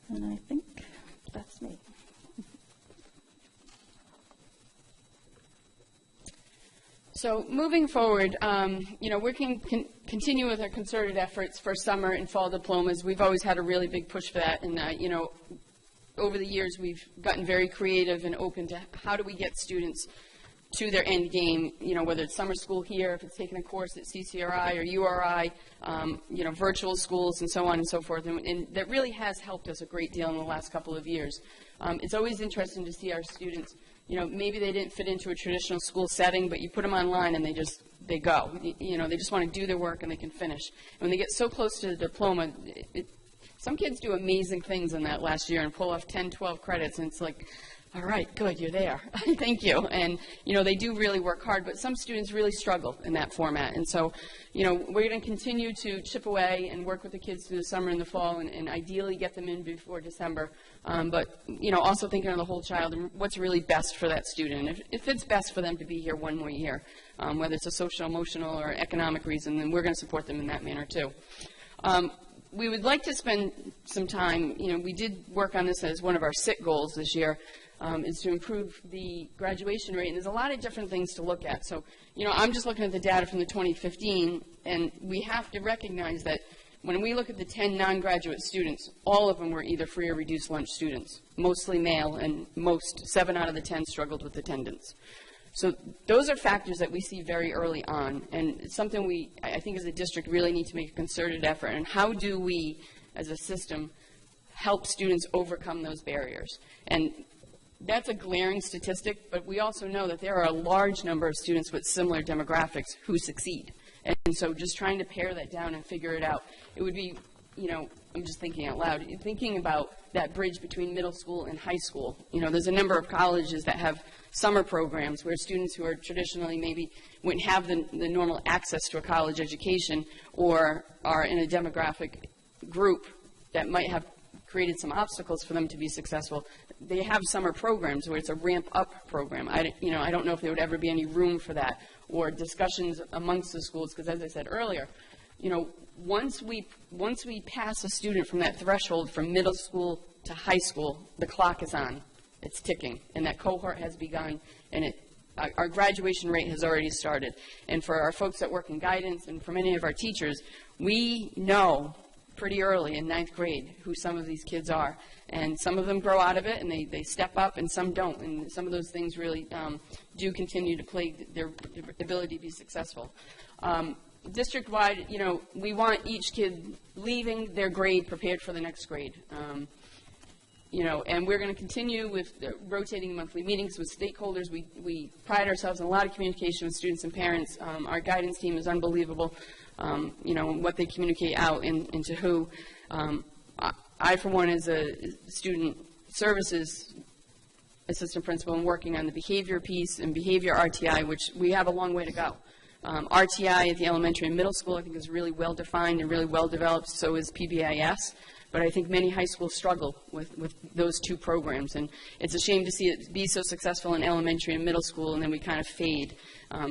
And I think that's me. So moving forward, we can continue with our concerted efforts for summer and fall diplomas. We've always had a really big push for that, and over the years we've gotten very creative and open to how do we get students to their end game, whether it's summer school here, if it's taking a course at CCRI or URI, virtual schools and so on and so forth. And that really has helped us a great deal in the last couple of years. It's always interesting to see our students, maybe they didn't fit into a traditional school setting, but you put them online and they go. They just want to do their work and they can finish. And when they get so close to the diploma, some kids do amazing things in that last year and pull off 10, 12 credits, and it's like, all right, good, you're there. Thank you. And, they do really work hard, but some students really struggle in that format. And so, we're going to continue to chip away and work with the kids through the summer and the fall and ideally get them in before December. But, also thinking of the whole child and what's really best for that student. If it's best for them to be here one more year, whether it's a social, emotional, or economic reason, then we're going to support them in that manner too. We would like to spend some time, we did work on this as one of our SIT goals this year, is to improve the graduation rate. And there's a lot of different things to look at. So, I'm just looking at the data from the 2015, and we have to recognize that when we look at the 10 non-graduate students, all of them were either free or reduced lunch students, mostly male, and 7 out of the 10 struggled with attendance. So those are factors that we see very early on, and it's something I think as a district really need to make a concerted effort. And how do we, as a system, help students overcome those barriers? And that's a glaring statistic, but we also know that there are a large number of students with similar demographics who succeed. And so just trying to pare that down and figure it out, it would be, I'm just thinking out loud, thinking about that bridge between middle school and high school. There's a number of colleges that have summer programs where students who are traditionally maybe wouldn't have the normal access to a college education or are in a demographic group that might have created some obstacles for them to be successful. They have summer programs where it's a ramp-up program. I don't know if there would ever be any room for that, or discussions amongst the schools, because as I said earlier, once we pass a student from that threshold from middle school to high school, the clock is on. It's ticking, and that cohort has begun, and our graduation rate has already started. And for our folks that work in guidance and for many of our teachers, we know pretty early in 9th grade who some of these kids are. And some of them grow out of it and they step up, and some don't. And some of those things really do continue to plague their ability to be successful. District-wide, we want each kid leaving their grade prepared for the next grade. And we're going to continue with rotating monthly meetings with stakeholders. We pride ourselves on a lot of communication with students and parents. Our guidance team is unbelievable, what they communicate out into who. I, for one, as a student services assistant principal, am working on the behavior piece and behavior RTI, which we have a long way to go. RTI at the elementary and middle school, I think, is really well defined and really well developed. So is PBIS. But I think many high schools struggle with those two programs. And it's a shame to see it be so successful in elementary and middle school, and then we kind of fade.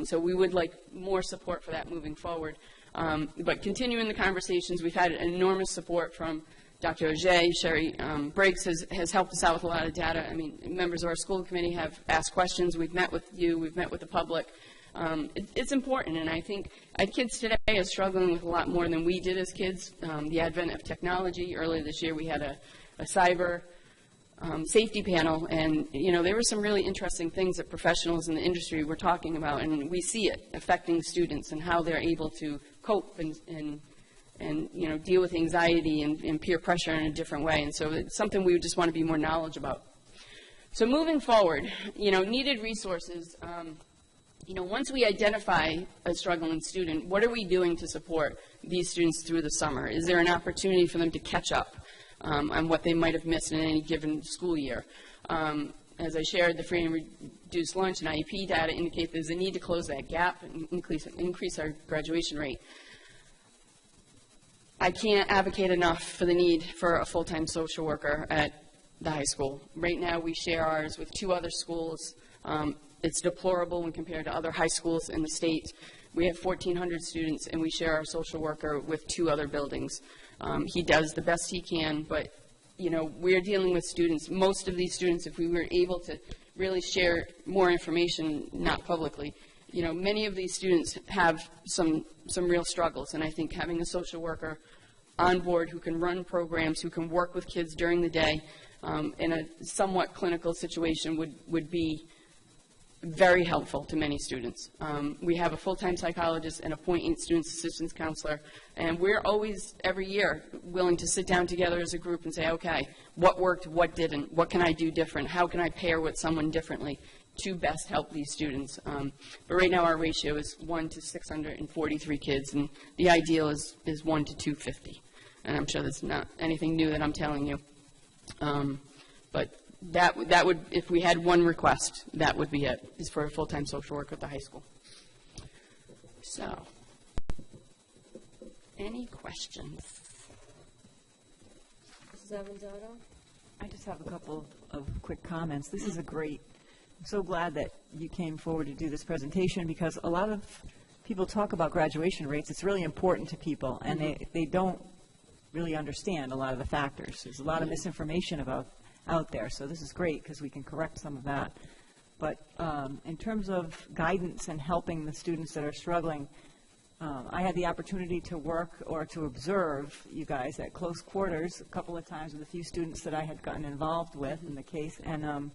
So we would like more support for that moving forward. But continuing the conversations, we've had enormous support from Dr. Auger. Sherry Briggs has helped us out with a lot of data. I mean, members of our school committee have asked questions. We've met with you. We've met with the public. It's important, and I think kids today are struggling with a lot more than we did as kids. The advent of technology. Earlier this year, we had a cyber safety panel, and there were some really interesting things that professionals in the industry were talking about, and we see it affecting students and how they're able to cope and deal with anxiety and peer pressure in a different way. And so it's something we would just want to be more knowledgeable about. So moving forward, needed resources. Once we identify a struggling student, what are we doing to support these students through the summer? Is there an opportunity for them to catch up on what they might have missed in any given school year? As I shared, the free and reduced lunch and IEP data indicate there's a need to close that gap and increase our graduation rate. I can't advocate enough for the need for a full-time social worker at the high school. Right now, we share ours with 2 other schools. It's deplorable when compared to other high schools in the state. We have 1,400 students, and we share our social worker with 2 other buildings. He does the best he can, but, we're dealing with students. Most of these students, if we were able to really share more information, not publicly, many of these students have some real struggles, and I think having a social worker on board who can run programs, who can work with kids during the day in a somewhat clinical situation would be very helpful to many students. We have a full-time psychologist and a .8 students assistance counselor, and we're always, every year, willing to sit down together as a group and say, okay, what worked, what didn't, what can I do different, how can I pair with someone differently to best help these students. But right now our ratio is 1 to 643 kids, and the ideal is 1 to 250. And I'm sure that's not anything new that I'm telling you. But that would, if we had one request, that would be it, is for a full-time social worker at the high school. So, any questions? Mrs. Avanzato? I just have a couple of quick comments. This is a great, I'm so glad that you came forward to do this presentation, because a lot of people talk about graduation rates. It's really important to people, and they don't really understand a lot of the factors. There's a lot of misinformation out there, so this is great because we can correct some of that. But in terms of guidance and helping the students that are struggling, I had the opportunity to work or to observe you guys at close quarters a couple of times with a few students that I had gotten involved with in the case, and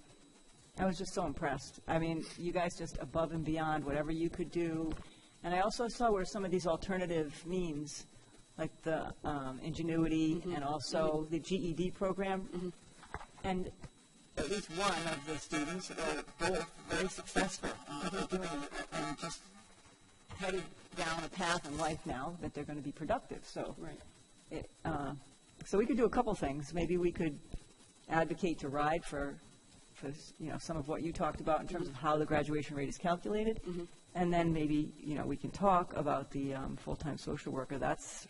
I was just so impressed. I mean, you guys just above and beyond whatever you could do. And I also saw where some of these alternative means, like the Ingenuity and also the GED program, and at least one of the students, both very successful doing it, and just headed down a path in life now that they're going to be productive. So, so we could do a couple things. Maybe we could advocate to RIDE for some of what you talked about in terms of how the graduation rate is calculated, and then maybe we can talk about the full-time social worker. That's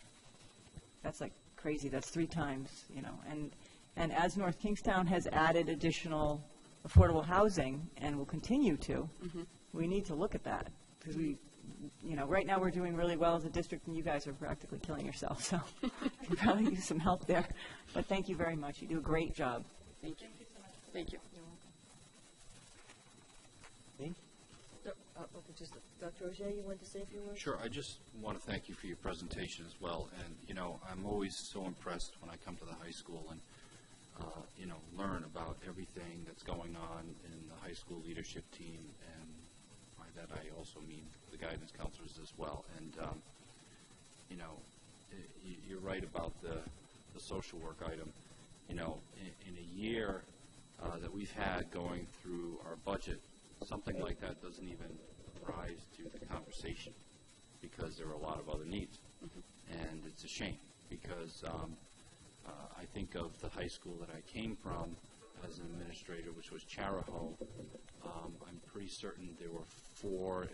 like crazy. That's 3 times, and as North Kingstown has added additional affordable housing and will continue to, we need to look at that, because right now we're doing really well as a district, and you guys are practically killing yourselves, so you can probably use some help there. But thank you very much. You do a great job. Thank you. Thank you. Dr. Auger, you want to say a few words? Sure. I just want to thank you for your presentation as well. And, I'm always so impressed when I come to the high school and, learn about everything that's going on in the high school leadership team. And by that I also mean the guidance counselors as well. And, you're right about the social work item. In a year that we've had going through our budget, something like that doesn't even rise to the conversation, because there are a lot of other needs. And it's a shame, because I think of the high school that I came from as an administrator, which was Charahoe. I'm pretty certain there were 4.5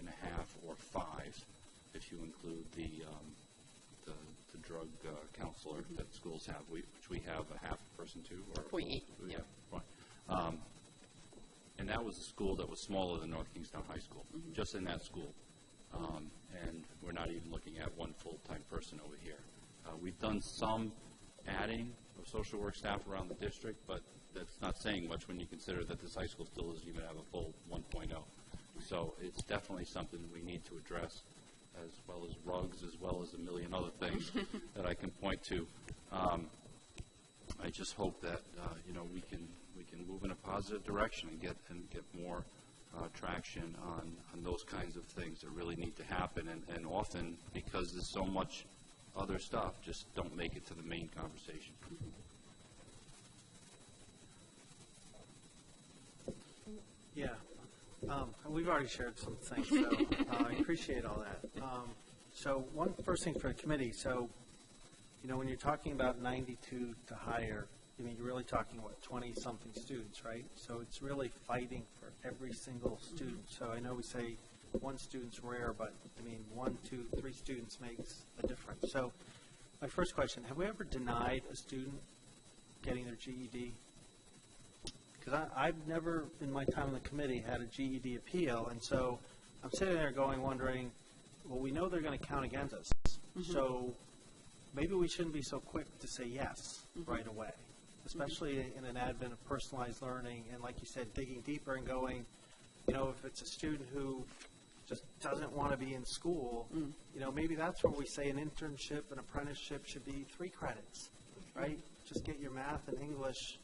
or 5, if you include the drug counselor that schools have, which we have a half person too, or 0.8. Yeah, right. And that was a school that was smaller than North Kingstown High School, just in that school. And we're not even looking at one full-time person over here. We've done some adding of social work staff around the district, but that's not saying much when you consider that this high school still doesn't even have a full 1.0. So it's definitely something we need to address, as well as rugs, as well as a million other things that I can point to. I just hope that we can move in a positive direction and get more traction on those kinds of things that really need to happen. And often, because there's so much other stuff, just don't make it to the main conversation. Yeah. We've already shared some things, so I appreciate all that. So one first thing for the committee, so when you're talking about 92 to higher, you're really talking, 20-something students, right? So it's really fighting for every single student. So I know we say one student's rare, but 1, 2, 3 students makes a difference. So my first question, have we ever denied a student getting their GED? Because I've never, in my time on the committee, had a GED appeal, and so I'm sitting there wondering, well, we know they're going to count against us, so maybe we shouldn't be so quick to say yes right away, especially in an advent of personalized learning, and like you said, digging deeper and going, if it's a student who just doesn't want to be in school, maybe that's where we say an internship, an apprenticeship should be 3 credits, right? Just get your math and English,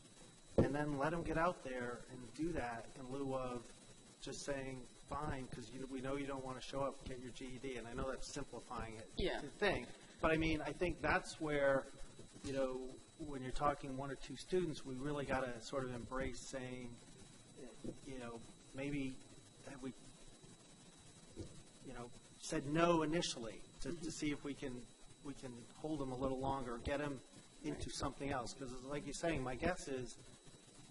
and then let them get out there and do that in lieu of just saying, fine, because we know you don't want to show up, get your GED, and I know that's simplifying it. Yeah. To think, but I mean, I think that's where, you know, when you're talking 1 or 2 students, we really got to sort of embrace saying, you know, maybe have we, you know, said no initially to see if we can hold them a little longer, get them into something else, because like you're saying, my guess is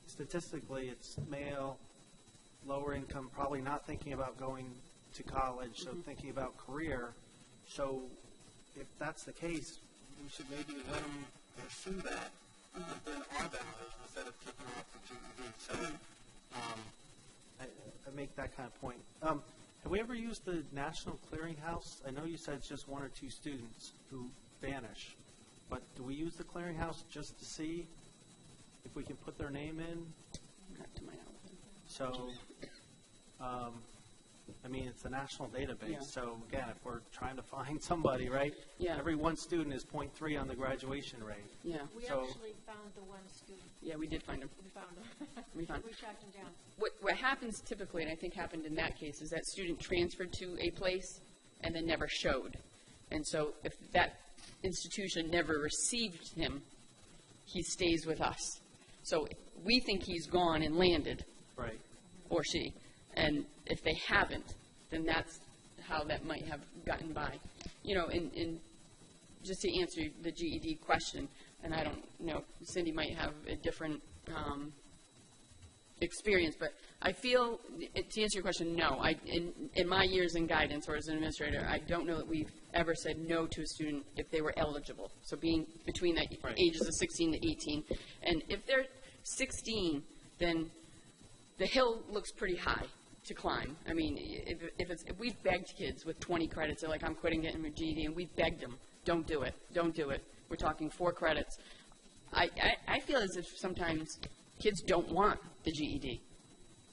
statistically it's male, lower income, probably not thinking about going to college, so thinking about career. So if that's the case, we should maybe let them pursue that within our boundaries instead of kicking off the GED. So I make that kind of point. Have we ever used the National Clearinghouse? I know you said it's just 1 or 2 students who vanish, but do we use the Clearinghouse just to see if we can put their name in? Not to my knowledge. So, I mean, it's a national database. Yeah. So again, if we're trying to find somebody, right? Yeah. Every 1 student is 0.3 on the graduation rate. Yeah. We So- actually found the one student. Yeah, we did find him. We found him. We found. We tracked him down. What happens typically, and I think happened in that case, is that student transferred to a place and then never showed. And so if that institution never received him, he stays with us. So we think he's gone and landed, Right. or she. And if they haven't, then that's how that might have gotten by. You know, and just to answer the GED question, and I don't know, Cindy might have a different experience, but I feel, to answer your question, no. In my years in guidance or as an administrator, I don't know that we've ever said no to a student if they were eligible. So being between the ages of 16 to 18. And if they're 16, then the hill looks pretty high to climb. I mean, if we've begged kids with 20 credits, they're like, I'm quitting getting my GED, and we've begged them, don't do it, don't do it. We're talking 4 credits. I feel as if sometimes kids don't want the GED.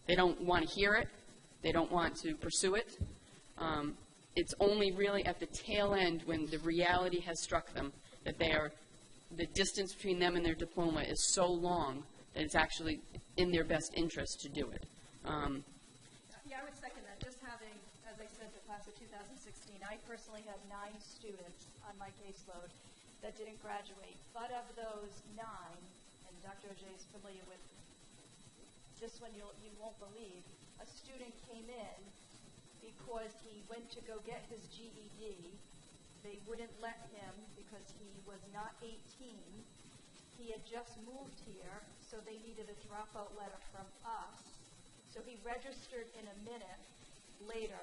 They don't want to hear it. They don't want to pursue it. It's only really at the tail end when the reality has struck them that the distance between them and their diploma is so long that it's actually in their best interest to do it. Yeah, I would second that. Just having, as I said, the class of 2016, I personally had 9 students on my caseload that didn't graduate. But of those 9, and Dr. Ojay is familiar with this one, you won't believe, a student came in because he went to go get his GED. They wouldn't let him because he was not 18. He had just moved here, so they needed a dropout letter from us. So he registered in a minute, later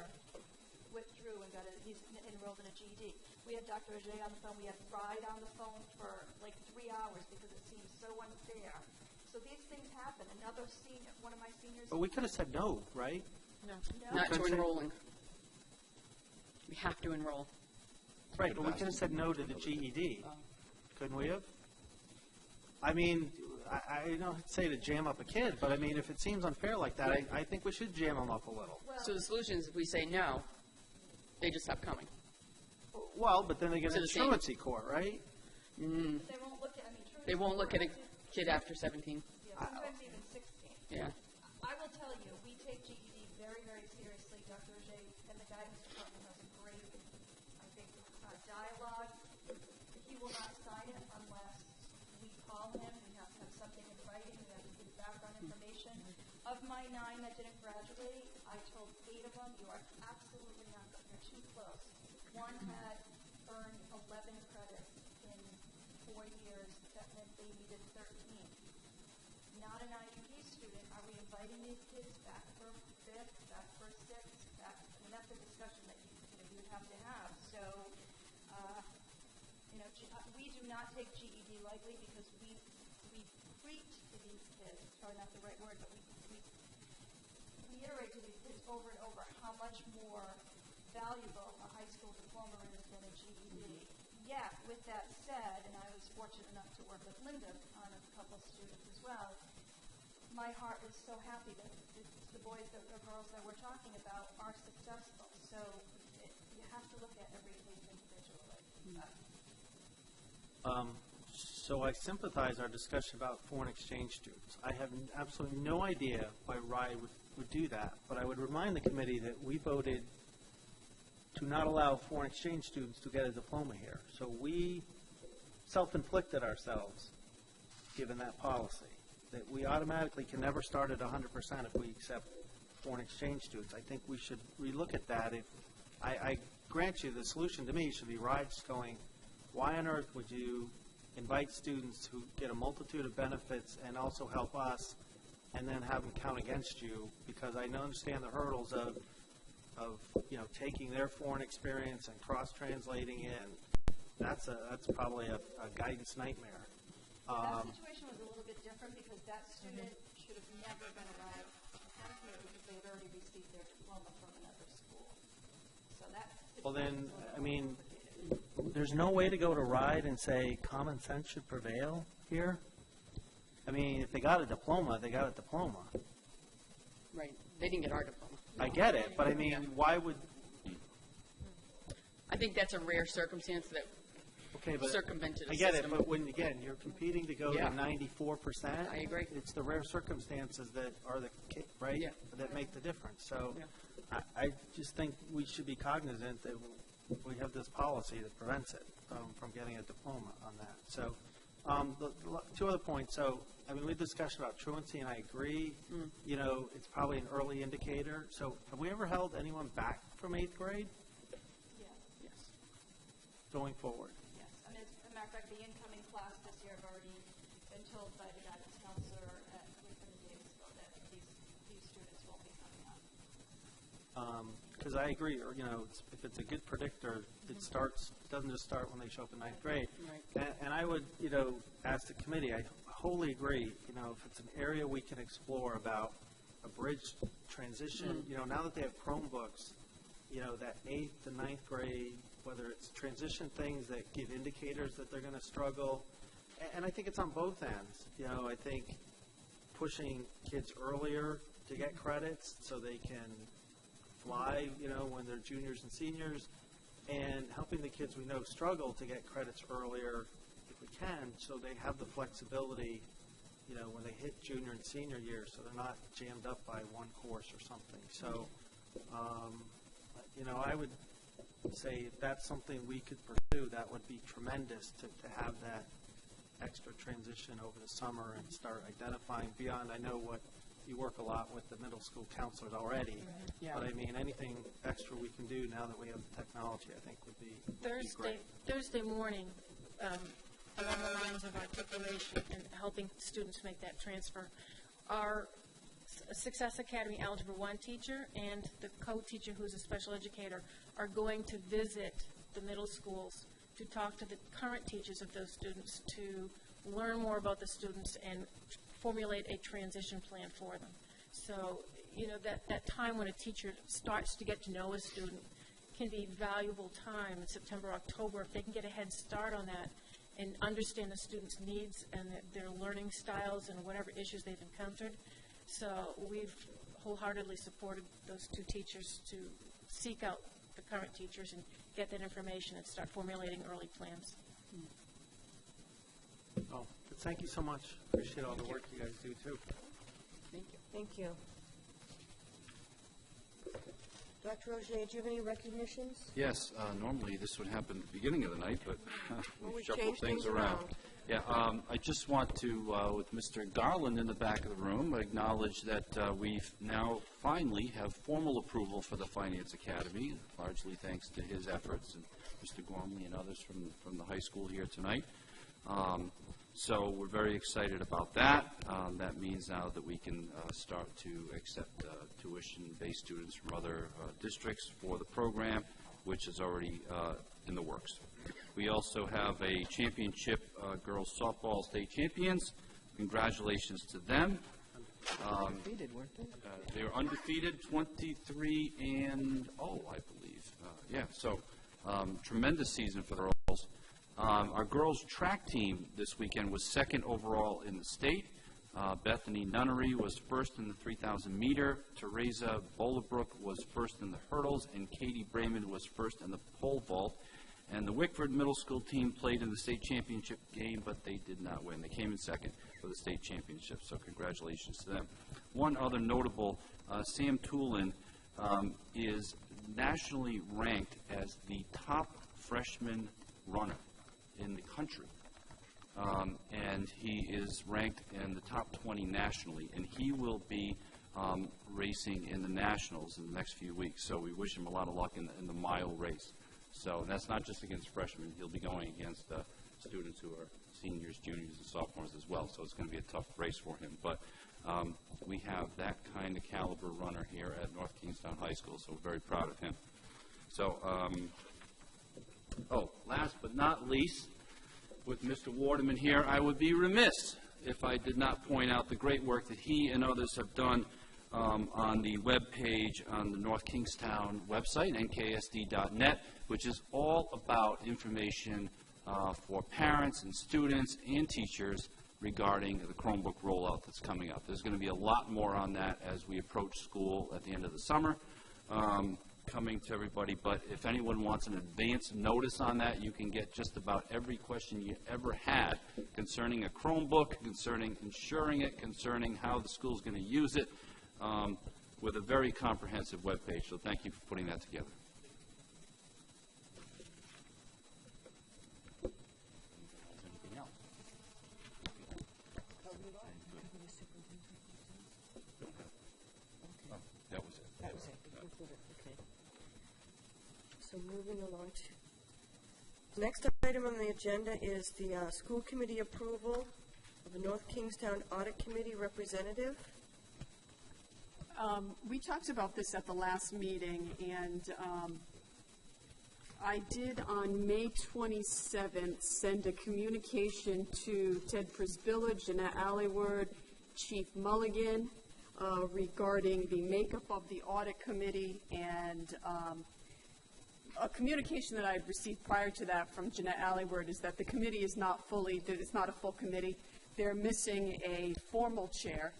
withdrew and he's enrolled in a GED. We had Dr. Ojay on the phone. We had Fried on the phone for like 3 hours because it seemed so unfair. So these things happen. Another senior, one of my seniors. But we could have said no, right? No. No. Not to enrolling. We have to enroll. Right, but we could have said no to the GED. Couldn't we have? I mean, I don't say to jam up a kid, but I mean, if it seems unfair like that, I think we should jam them up a little. So the solution is if we say no, they just stop coming. Well, but then they get To an the same- truancy court, right? Mm. They won't look at, They won't look at a kid after 17. sometimes even 16. Yeah. I will tell you, we take GED very, very seriously. Dr. Ojay and the guidance department has a great, I think, dialogue. He will not sign it unless we call him. We have to have something in writing. We have to give background information. Of my 9 that didn't graduate, I told 8 of them, you are absolutely not, you're too close. One had earned 11 credits in 4 years. That meant they needed 13. Not an IEP student. Are we inviting these kids back for 5th, back for 6th? I mean, that's a discussion that you would have to have. So, we do not take GED lightly because we preach to these kids. Probably not the right word, but we reiterate to these kids over and over how much more valuable a high school diploma is than a GED. Yet, with that said, and I was fortunate enough to work with Linda on a couple students as well, my heart is so happy that the boys or girls that we're talking about are successful. So you have to look at every case individually. So I sympathize our discussion about foreign exchange students. I have absolutely no idea why RIDE would do that, but I would remind the committee that we voted to not allow foreign exchange students to get a diploma here. So we self-inflicted ourselves, given that policy, that we automatically can never start at 100% if we accept foreign exchange students. I think we should relook at that. If I grant you the solution to me should be RIDE's going, why on earth would you invite students who get a multitude of benefits and also help us, and then have them count against you? Because I understand the hurdles of taking their foreign experience and cross-translating it. That's probably a guidance nightmare. That situation was a little bit different because that student should have never been allowed to come here because they had already received their diploma from another school. So that. Well, then, I mean, there's no way to go to RIDE and say common sense should prevail here. I mean, if they got a diploma, they got a diploma. Right. They didn't get our diploma. I get it, but I mean, why would? I think that's a rare circumstance that circumvented a I get system. it, but when, again, you're competing to go to 94%. I agree. It's the rare circumstances that are right? Yeah. That make the difference. So I just think we should be cognizant that we have this policy that prevents it from getting a diploma on that. So the two other points. So, I mean, we had discussion about truancy, and I agree. It's probably an early indicator. So have we ever held anyone back from 8th grade? Yes. Going forward? Yes. And as a matter of fact, the incoming class this year have already been told by the guidance counselor at Lieutenant Davisville that these students won't be coming up. Because I agree, if it's a good predictor, it doesn't just start when they show up in 9th grade. Right. And I would, ask the committee, I wholly agree, if it's an area we can explore about a bridge transition, now that they have Chromebooks, that 8th to 9th grade, whether it's transition things that give indicators that they're going to struggle, and I think it's on both ends. I think pushing kids earlier to get credits so they can fly, when they're juniors and seniors, and helping the kids we know struggle to get credits earlier if we can, so they have the flexibility, when they hit junior and senior year, so they're not jammed up by one course or something. So, I would say if that's something we could pursue, that would be tremendous to have that extra transition over the summer and start identifying beyond. I know you work a lot with the middle school counselors already, but I mean, anything extra we can do now that we have the technology, I think would be great. Thursday morning, along the lines of articulation and helping students make that transfer, our Success Academy Algebra 1 teacher and the co-teacher who's a special educator are going to visit the middle schools to talk to the current teachers of those students to learn more about the students and formulate a transition plan for them. So, that time when a teacher starts to get to know a student can be valuable time in September, October, if they can get a head start on that and understand the students' needs and their learning styles and whatever issues they've encountered. So we've wholeheartedly supported those two teachers to seek out the current teachers and get that information and start formulating early plans. Oh, but thank you so much. Appreciate all the work you guys do, too. Thank you. Thank you. Dr. Roger, do you have any recognitions? Yes, normally this would happen at the beginning of the night, but we've shuffled changed things things around. Yeah, I just want to, with Mr. Garland in the back of the room, acknowledge that we now finally have formal approval for the Finance Academy, largely thanks to his efforts and Mr. Gormley and others from the high school here tonight. So we're very excited about that. That means now that we can start to accept tuition-based students from other districts for the program, which is already in the works. We also have a championship girls softball state champions. Congratulations to them. Undefeated, weren't they? They were undefeated, 23 and I believe. So tremendous season for the girls. Our girls track team this weekend was second overall in the state. Bethany Nunnery was first in the 3,000 meter. Teresa Bolabrook was first in the hurdles, and Katie Brayman was first in the pole vault. And the Wickford Middle School team played in the state championship game, but they did not win. They came in second for the state championship, so congratulations to them. One other notable, Sam Toulin is nationally ranked as the top freshman runner in the country. And he is ranked in the top 20 nationally, and he will be racing in the nationals in the next few weeks. So we wish him a lot of luck in the mile race. So and that's not just against freshmen. He'll be going against students who are seniors, juniors, and sophomores as well. So it's going to be a tough race for him. But we have that kind of caliber runner here at North Kingstown High School, so we're very proud of him. So, last but not least, with Mr. Waterman here, I would be remiss if I did not point out the great work that he and others have done on the web page on the North Kingstown website, nksd.net, which is all about information for parents and students and teachers regarding the Chromebook rollout that's coming up. There's going to be a lot more on that as we approach school at the end of the summer. Coming to everybody, but if anyone wants an advance notice on that, you can get just about every question you ever had concerning a Chromebook, concerning insuring it, concerning how the school is going to use it, with a very comprehensive webpage. So thank you for putting that together. Anything else? Oh, that was it. That was it. Okay. So moving along to, next item on the agenda is the school committee approval of the North Kingstown Audit Committee representative. We talked about this at the last meeting, and I did on May 27th send a communication to Ted Prisbilla, Jeanette Allyward, Chief Mulligan, regarding the makeup of the audit committee, and a communication that I had received prior to that from Jeanette Allyward is that the committee is not it's not a full committee. They're missing a formal chair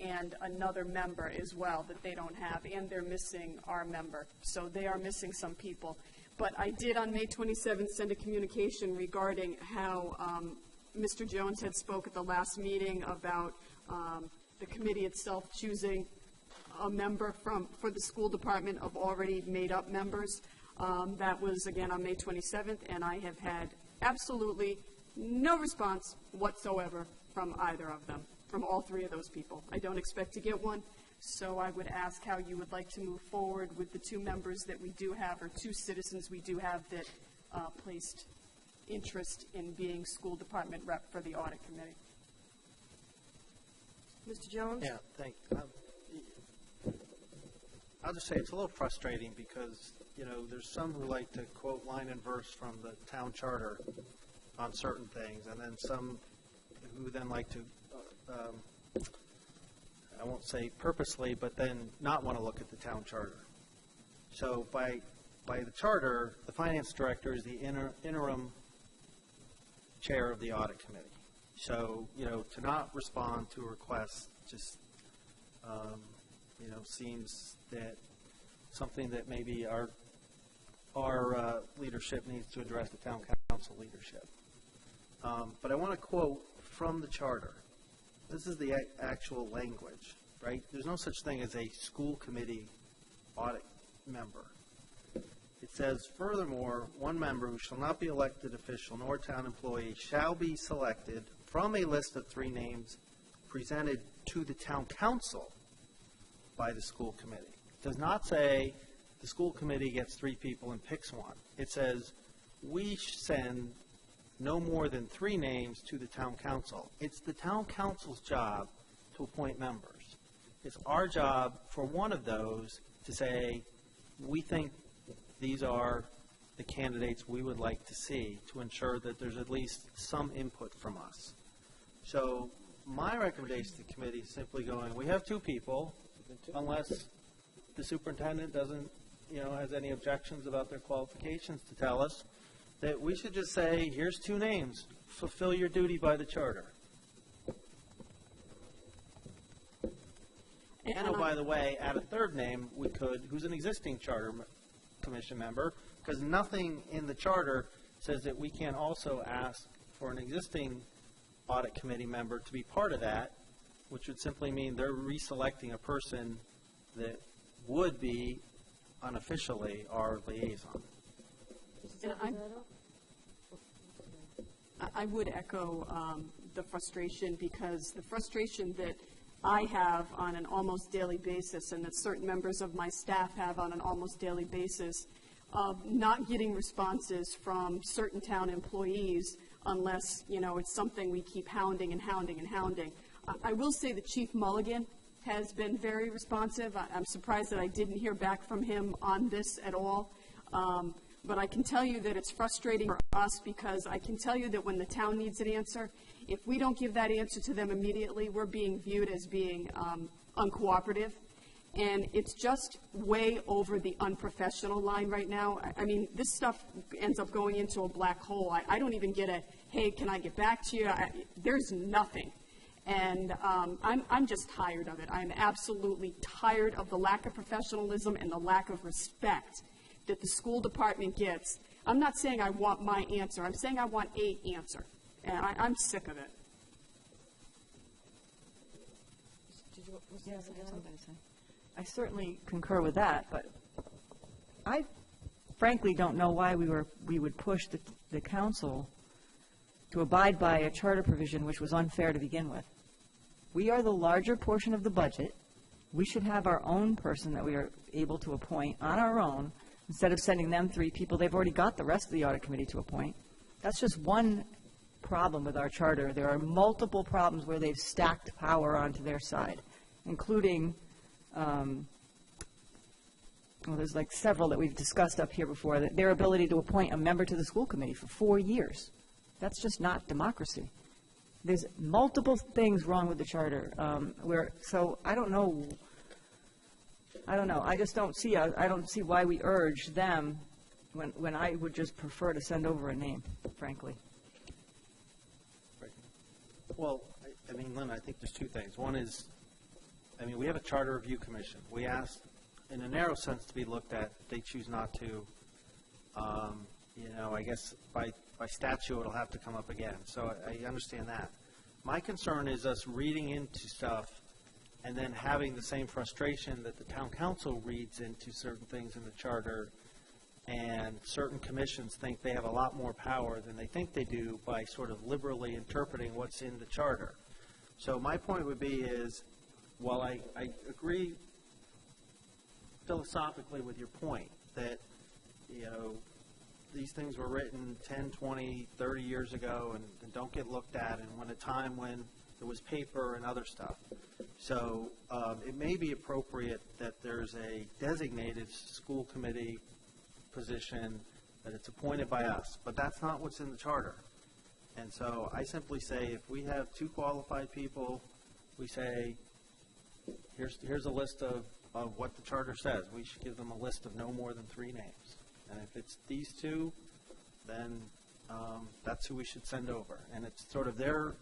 and another member as well that they don't have, and they're missing our member. So they are missing some people. But I did on May 27th send a communication regarding how Mr. Jones had spoke at the last meeting about the committee itself choosing a member for the school department of already made-up members. That was, again, on May 27th, and I have had absolutely no response whatsoever from either of them, from all three of those people. I don't expect to get one, so I would ask how you would like to move forward with the two members that we do have, or two citizens we do have that placed interest in being school department rep for the audit committee. Mr. Jones? Yeah, thank you. I'll just say it's a little frustrating because, there's some who like to quote line and verse from the town charter on certain things, and then some who then like to, I won't say purposely, but then not want to look at the town charter. So by the charter, the finance director is the interim chair of the audit committee. So, to not respond to a request just, seems that something that maybe our leadership needs to address, the town council leadership. But I want to quote from the charter. This is the actual language, right? There's no such thing as a school committee audit member. It says, furthermore, one member who shall not be elected official nor town employee shall be selected from a list of 3 names presented to the town council by the school committee. It does not say the school committee gets 3 people and picks one. It says we send no more than 3 names to the town council. It's the town council's job to appoint members. It's our job for one of those to say, we think these are the candidates we would like to see, to ensure that there's at least some input from us. So my recommendation to the committee is simply going, we have 2 people, unless the superintendent doesn't, has any objections about their qualifications to tell us, that we should just say, here's 2 names, fulfill your duty by the charter. And, oh, by the way, add a 3rd name, we could, who's an existing charter commission member, Because nothing in the charter says that we can't also ask for an existing audit committee member to be part of that, which would simply mean they're reselecting a person that would be unofficially our liaison. And I would echo the frustration, because the frustration that I have on an almost daily basis and that certain members of my staff have on an almost daily basis of not getting responses from certain town employees unless, you know, it's something we keep hounding and hounding and hounding. I will say that Chief Mulligan has been very responsive. I'm surprised that I didn't hear back from him on this at all. But I can tell you that it's frustrating for us, because I can tell you that when the town needs an answer, if we don't give that answer to them immediately, we're being viewed as being uncooperative. And it's just way over the unprofessional line right now. I mean, this stuff ends up going into a black hole. I don't even get a, hey, can I get back to you? There's nothing. And I'm just tired of it. I'm absolutely tired of the lack of professionalism and the lack of respect that the school department gets. I'm not saying I want my answer. I'm saying I want a answer. And I'm sick of it. I certainly concur with that, but I frankly don't know why we would push the council to abide by a charter provision which was unfair to begin with. We are the larger portion of the budget. We should have our own person that we are able to appoint on our own, instead of sending them 3 people. They've already got the rest of the audit committee to appoint. That's just one problem with our charter. There are multiple problems where they've stacked power onto their side, including, well, there's like several that we've discussed up here before, that their ability to appoint a member to the school committee for 4 years. That's just not democracy. There's multiple things wrong with the charter. So I don't know. I just don't see. I don't see why we urge them when I would just prefer to send over a name, frankly. Well, I mean, Lynn, I think there's 2 things. One is, I mean, we have a charter review commission. We asked, in a narrow sense, to be looked at. They choose not to. You know, I guess by statute it'll have to come up again. So I understand that. My concern is us reading into stuff and then having the same frustration that the town council reads into certain things in the charter, and certain commissions think they have a lot more power than they think they do by sort of liberally interpreting what's in the charter. So my point would be is, while I agree philosophically with your point that, you know, these things were written 10, 20, 30 years ago and don't get looked at, and when a time when there was paper and other stuff. So it may be appropriate that there's a designated school committee position, that it's appointed by us, but that's not what's in the charter. And so I simply say, if we have 2 qualified people, we say, here's a list of what the charter says. We should give them a list of no more than 3 names. And if it's these 2, then that's who we should send over. And it's sort of their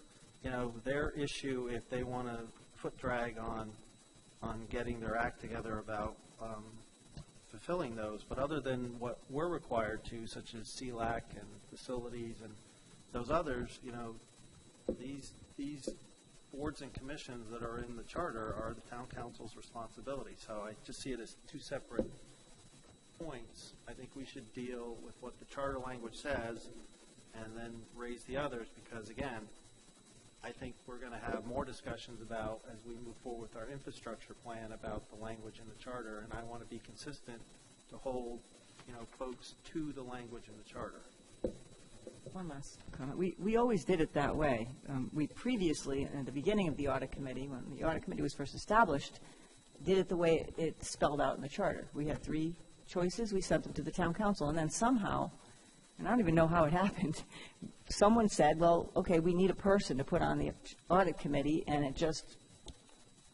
issue if they want to foot drag on getting their act together about fulfilling those. But other than what we're required to, such as CLAC and facilities and those others, you know, these boards and commissions that are in the charter are the town council's responsibility. So I just see it as 2 separate points. I think we should deal with what the charter language says and then raise the others, because, again, I think we're going to have more discussions about, as we move forward with our infrastructure plan, about the language in the charter, and I want to be consistent to hold, you know, folks to the language in the charter. One last comment. We always did it that way. We previously, at the beginning of the audit committee, when the audit committee was first established, did it the way it spelled out in the charter. We had 3 choices. We sent them to the town council, and then somehow, and I don't even know how it happened, someone said, well, okay, we need a person to put on the audit committee, and it just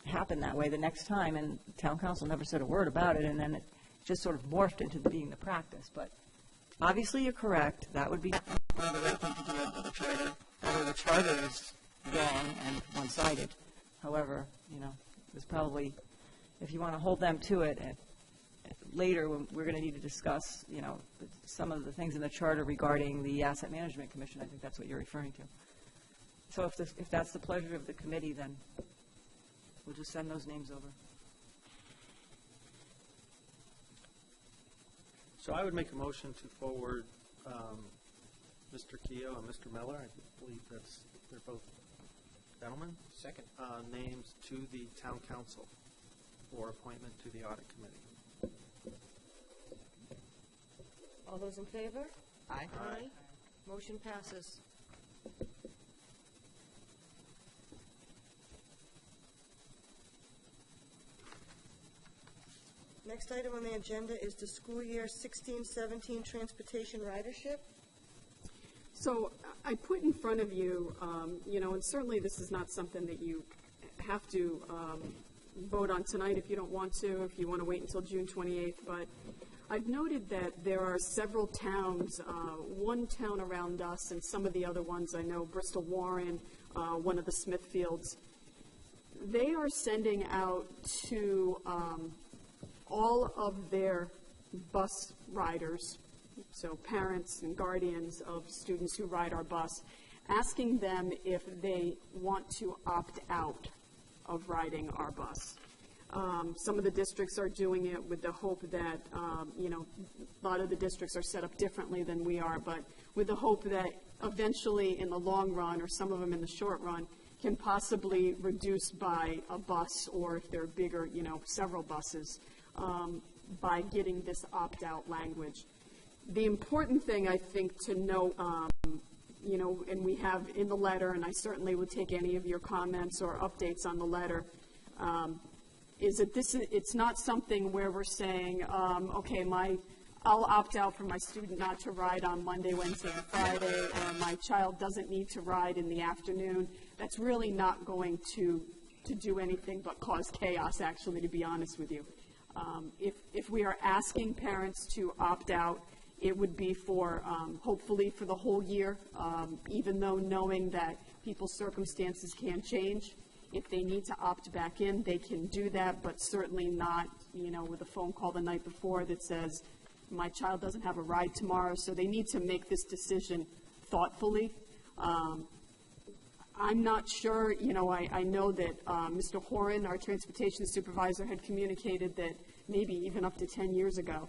happened that way the next time, and the town council never said a word about it, and then it just sort of morphed into being the practice. But obviously you're correct. That would be the right thing to do under the charter, although the charter is wrong and one-sided. However, you know, there's probably, if you want to hold them to it, later, when we're going to need to discuss, some of the things in the charter regarding the Asset Management Commission. I think that's what you're referring to. So if that's the pleasure of the committee, then we'll just send those names over. So I would make a motion to forward Mr. Keough and Mr. Miller, I believe they're both gentlemen. Second. Names to the town council for appointment to the audit committee. All those in favor? Aye. Aye. Motion passes. Next item on the agenda is the school year 16-17 transportation ridership. So I put in front of you, and certainly this is not something that you have to vote on tonight if you don't want to, if you want to wait until June 28th, but I've noted that there are several towns, one town around us and some of the other ones I know, Bristol Warren, one of the Smithfields, they are sending out to all of their bus riders, so parents and guardians of students who ride our bus, asking them if they want to opt out of riding our bus. Some of the districts are doing it with the hope that, a lot of the districts are set up differently than we are, but with the hope that eventually in the long run, or some of them in the short run, can possibly reduce by a bus, or if they're bigger, several buses, by getting this opt-out language. The important thing, I think, to note, and we have in the letter, and I certainly would take any of your comments or updates on the letter, is that it's not something where we're saying, okay, I'll opt out for my student not to ride on Monday, Wednesday, and Friday, or my child doesn't need to ride in the afternoon. That's really not going to do anything but cause chaos, actually, to be honest with you. If we are asking parents to opt out, it would be for, hopefully for the whole year, even though knowing that people's circumstances can change. If they need to opt back in, they can do that, but certainly not, with a phone call the night before that says, my child doesn't have a ride tomorrow, so they need to make this decision thoughtfully. I'm not sure, I know that Mr. Horan, our transportation supervisor, had communicated that maybe even up to 10 years ago,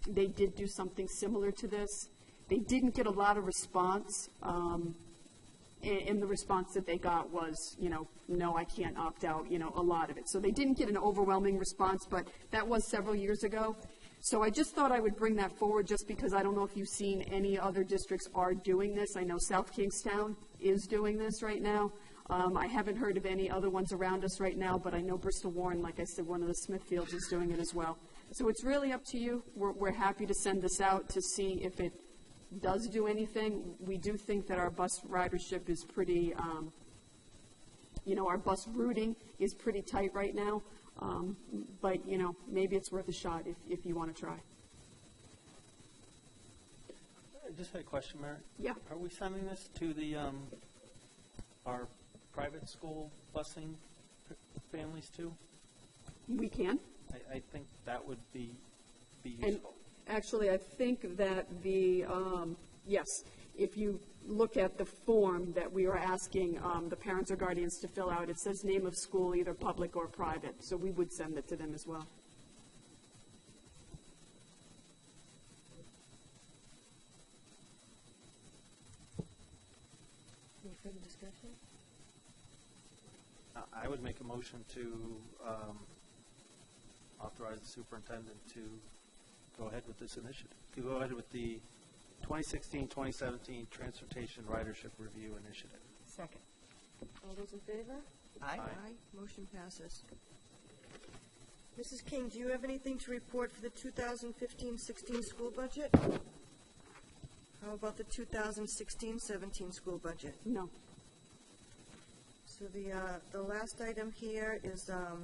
they did do something similar to this. They didn't get a lot of response, and the response that they got was, no, I can't opt out, a lot of it. So they didn't get an overwhelming response, but that was several years ago. So I just thought I would bring that forward just because I don't know if you've seen any other districts are doing this. I know South Kingstown is doing this right now. I haven't heard of any other ones around us right now, but I know Bristol Warren, like I said, one of the Smithfields is doing it as well. So it's really up to you. We're happy to send this out to see if it does do anything. We do think that our bus ridership is pretty, our bus routing is pretty tight right now. But, maybe it's worth a shot if you want to try. I just had a question, Mary. Yeah. Are we sending this to the, our private school busing families too? We can. I think that would be And useful. actually, I think that yes, if you look at the form that we are asking the parents or guardians to fill out, it says name of school, either public or private, so we would send it to them as well. Any further discussion? I would make a motion to authorize the superintendent to go ahead with this initiative, to go ahead with the 2016-2017 Transportation Ridership Review Initiative. Second. All those in favor? Aye. Aye. Motion passes. Mrs. King, do you have anything to report for the 2015-16 school budget? How about the 2016-17 school budget? No. So the last item here is a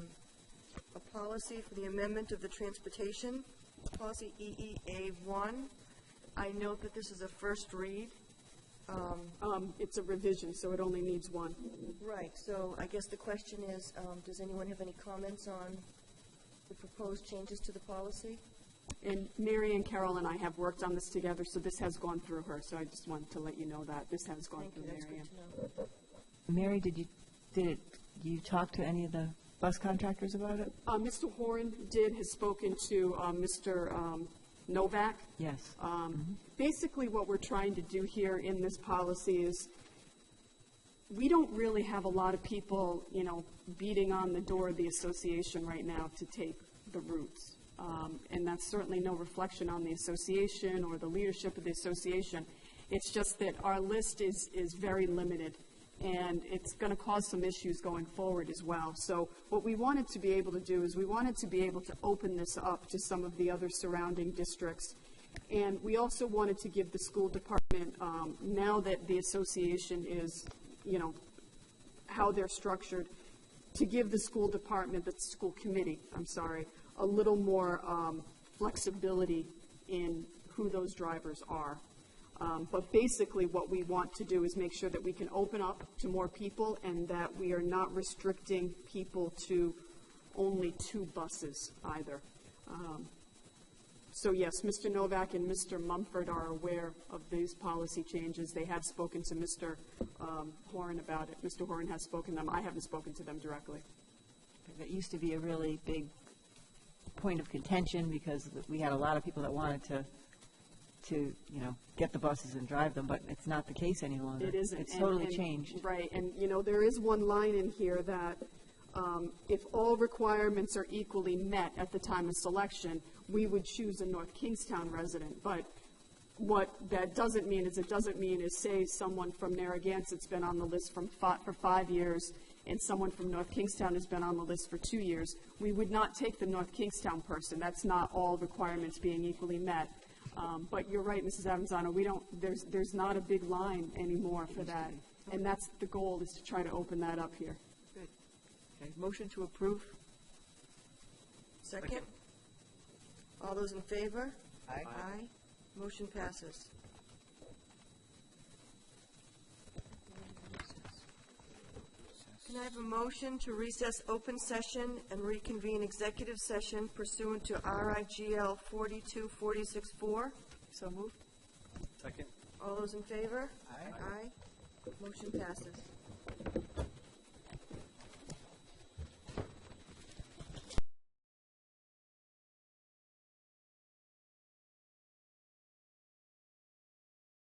policy for the amendment of the transportation, policy EEA1. I note that this is a first read. It's a revision, so it only needs one. Right, so I guess the question is, does anyone have any comments on the proposed proposed changes to the policy? And Mary and Carol and I have worked on this together, so this has gone through her. So I just wanted to let you know that this has gone Thank you, through that's Mary good Ann. to know. Mary, did you talk to any of the bus contractors about it? Mr. Horan has spoken to Mr. Novak. Yes. Basically, what we're trying to do here in this policy is we don't really have a lot of people, beating on the door of the association right now to take the routes. And that's certainly no reflection on the association or the leadership of the association. It's just that our list is very limited, and it's going to cause some issues going forward as well. So what we wanted to be able to do is we wanted to be able to open this up to some of the other surrounding districts. And we also wanted to give the school department, now that the association is, how they're structured, to give the school department, the school committee, a little more flexibility in who those drivers are. But basically what we want to do is make sure that we can open up to more people and that we are not restricting people to only 2 buses either. So yes, Mr. Novak and Mr. Mumford are aware of these policy changes. They have spoken to Mr. Horan about it. Mr. Horan has spoken to them. I haven't spoken to them directly. That used to be a really big point of contention because we had a lot of people that wanted to get the buses and drive them, but it's not the case any longer. It isn't. It's totally changed. Right, and there is one line in here that if all requirements are equally met at the time of selection, we would choose a North Kingstown resident. But what that doesn't mean is say someone from Narragansett's been on the list for 5 years and someone from North Kingstown has been on the list for 2 years. We would not take the North Kingstown person. That's not all requirements being equally met. But you're right, Mrs. Avanzano, there's not a big line anymore for that. And that's the goal, is to try to open that up here. Good. Okay, motion to approve? Second? All those in favor? Aye. Aye. Motion passes. Can I have a motion to recess open session and reconvene executive session pursuant to RIGL 42464? So moved. Second. All those in favor? Aye. Aye. Motion passes.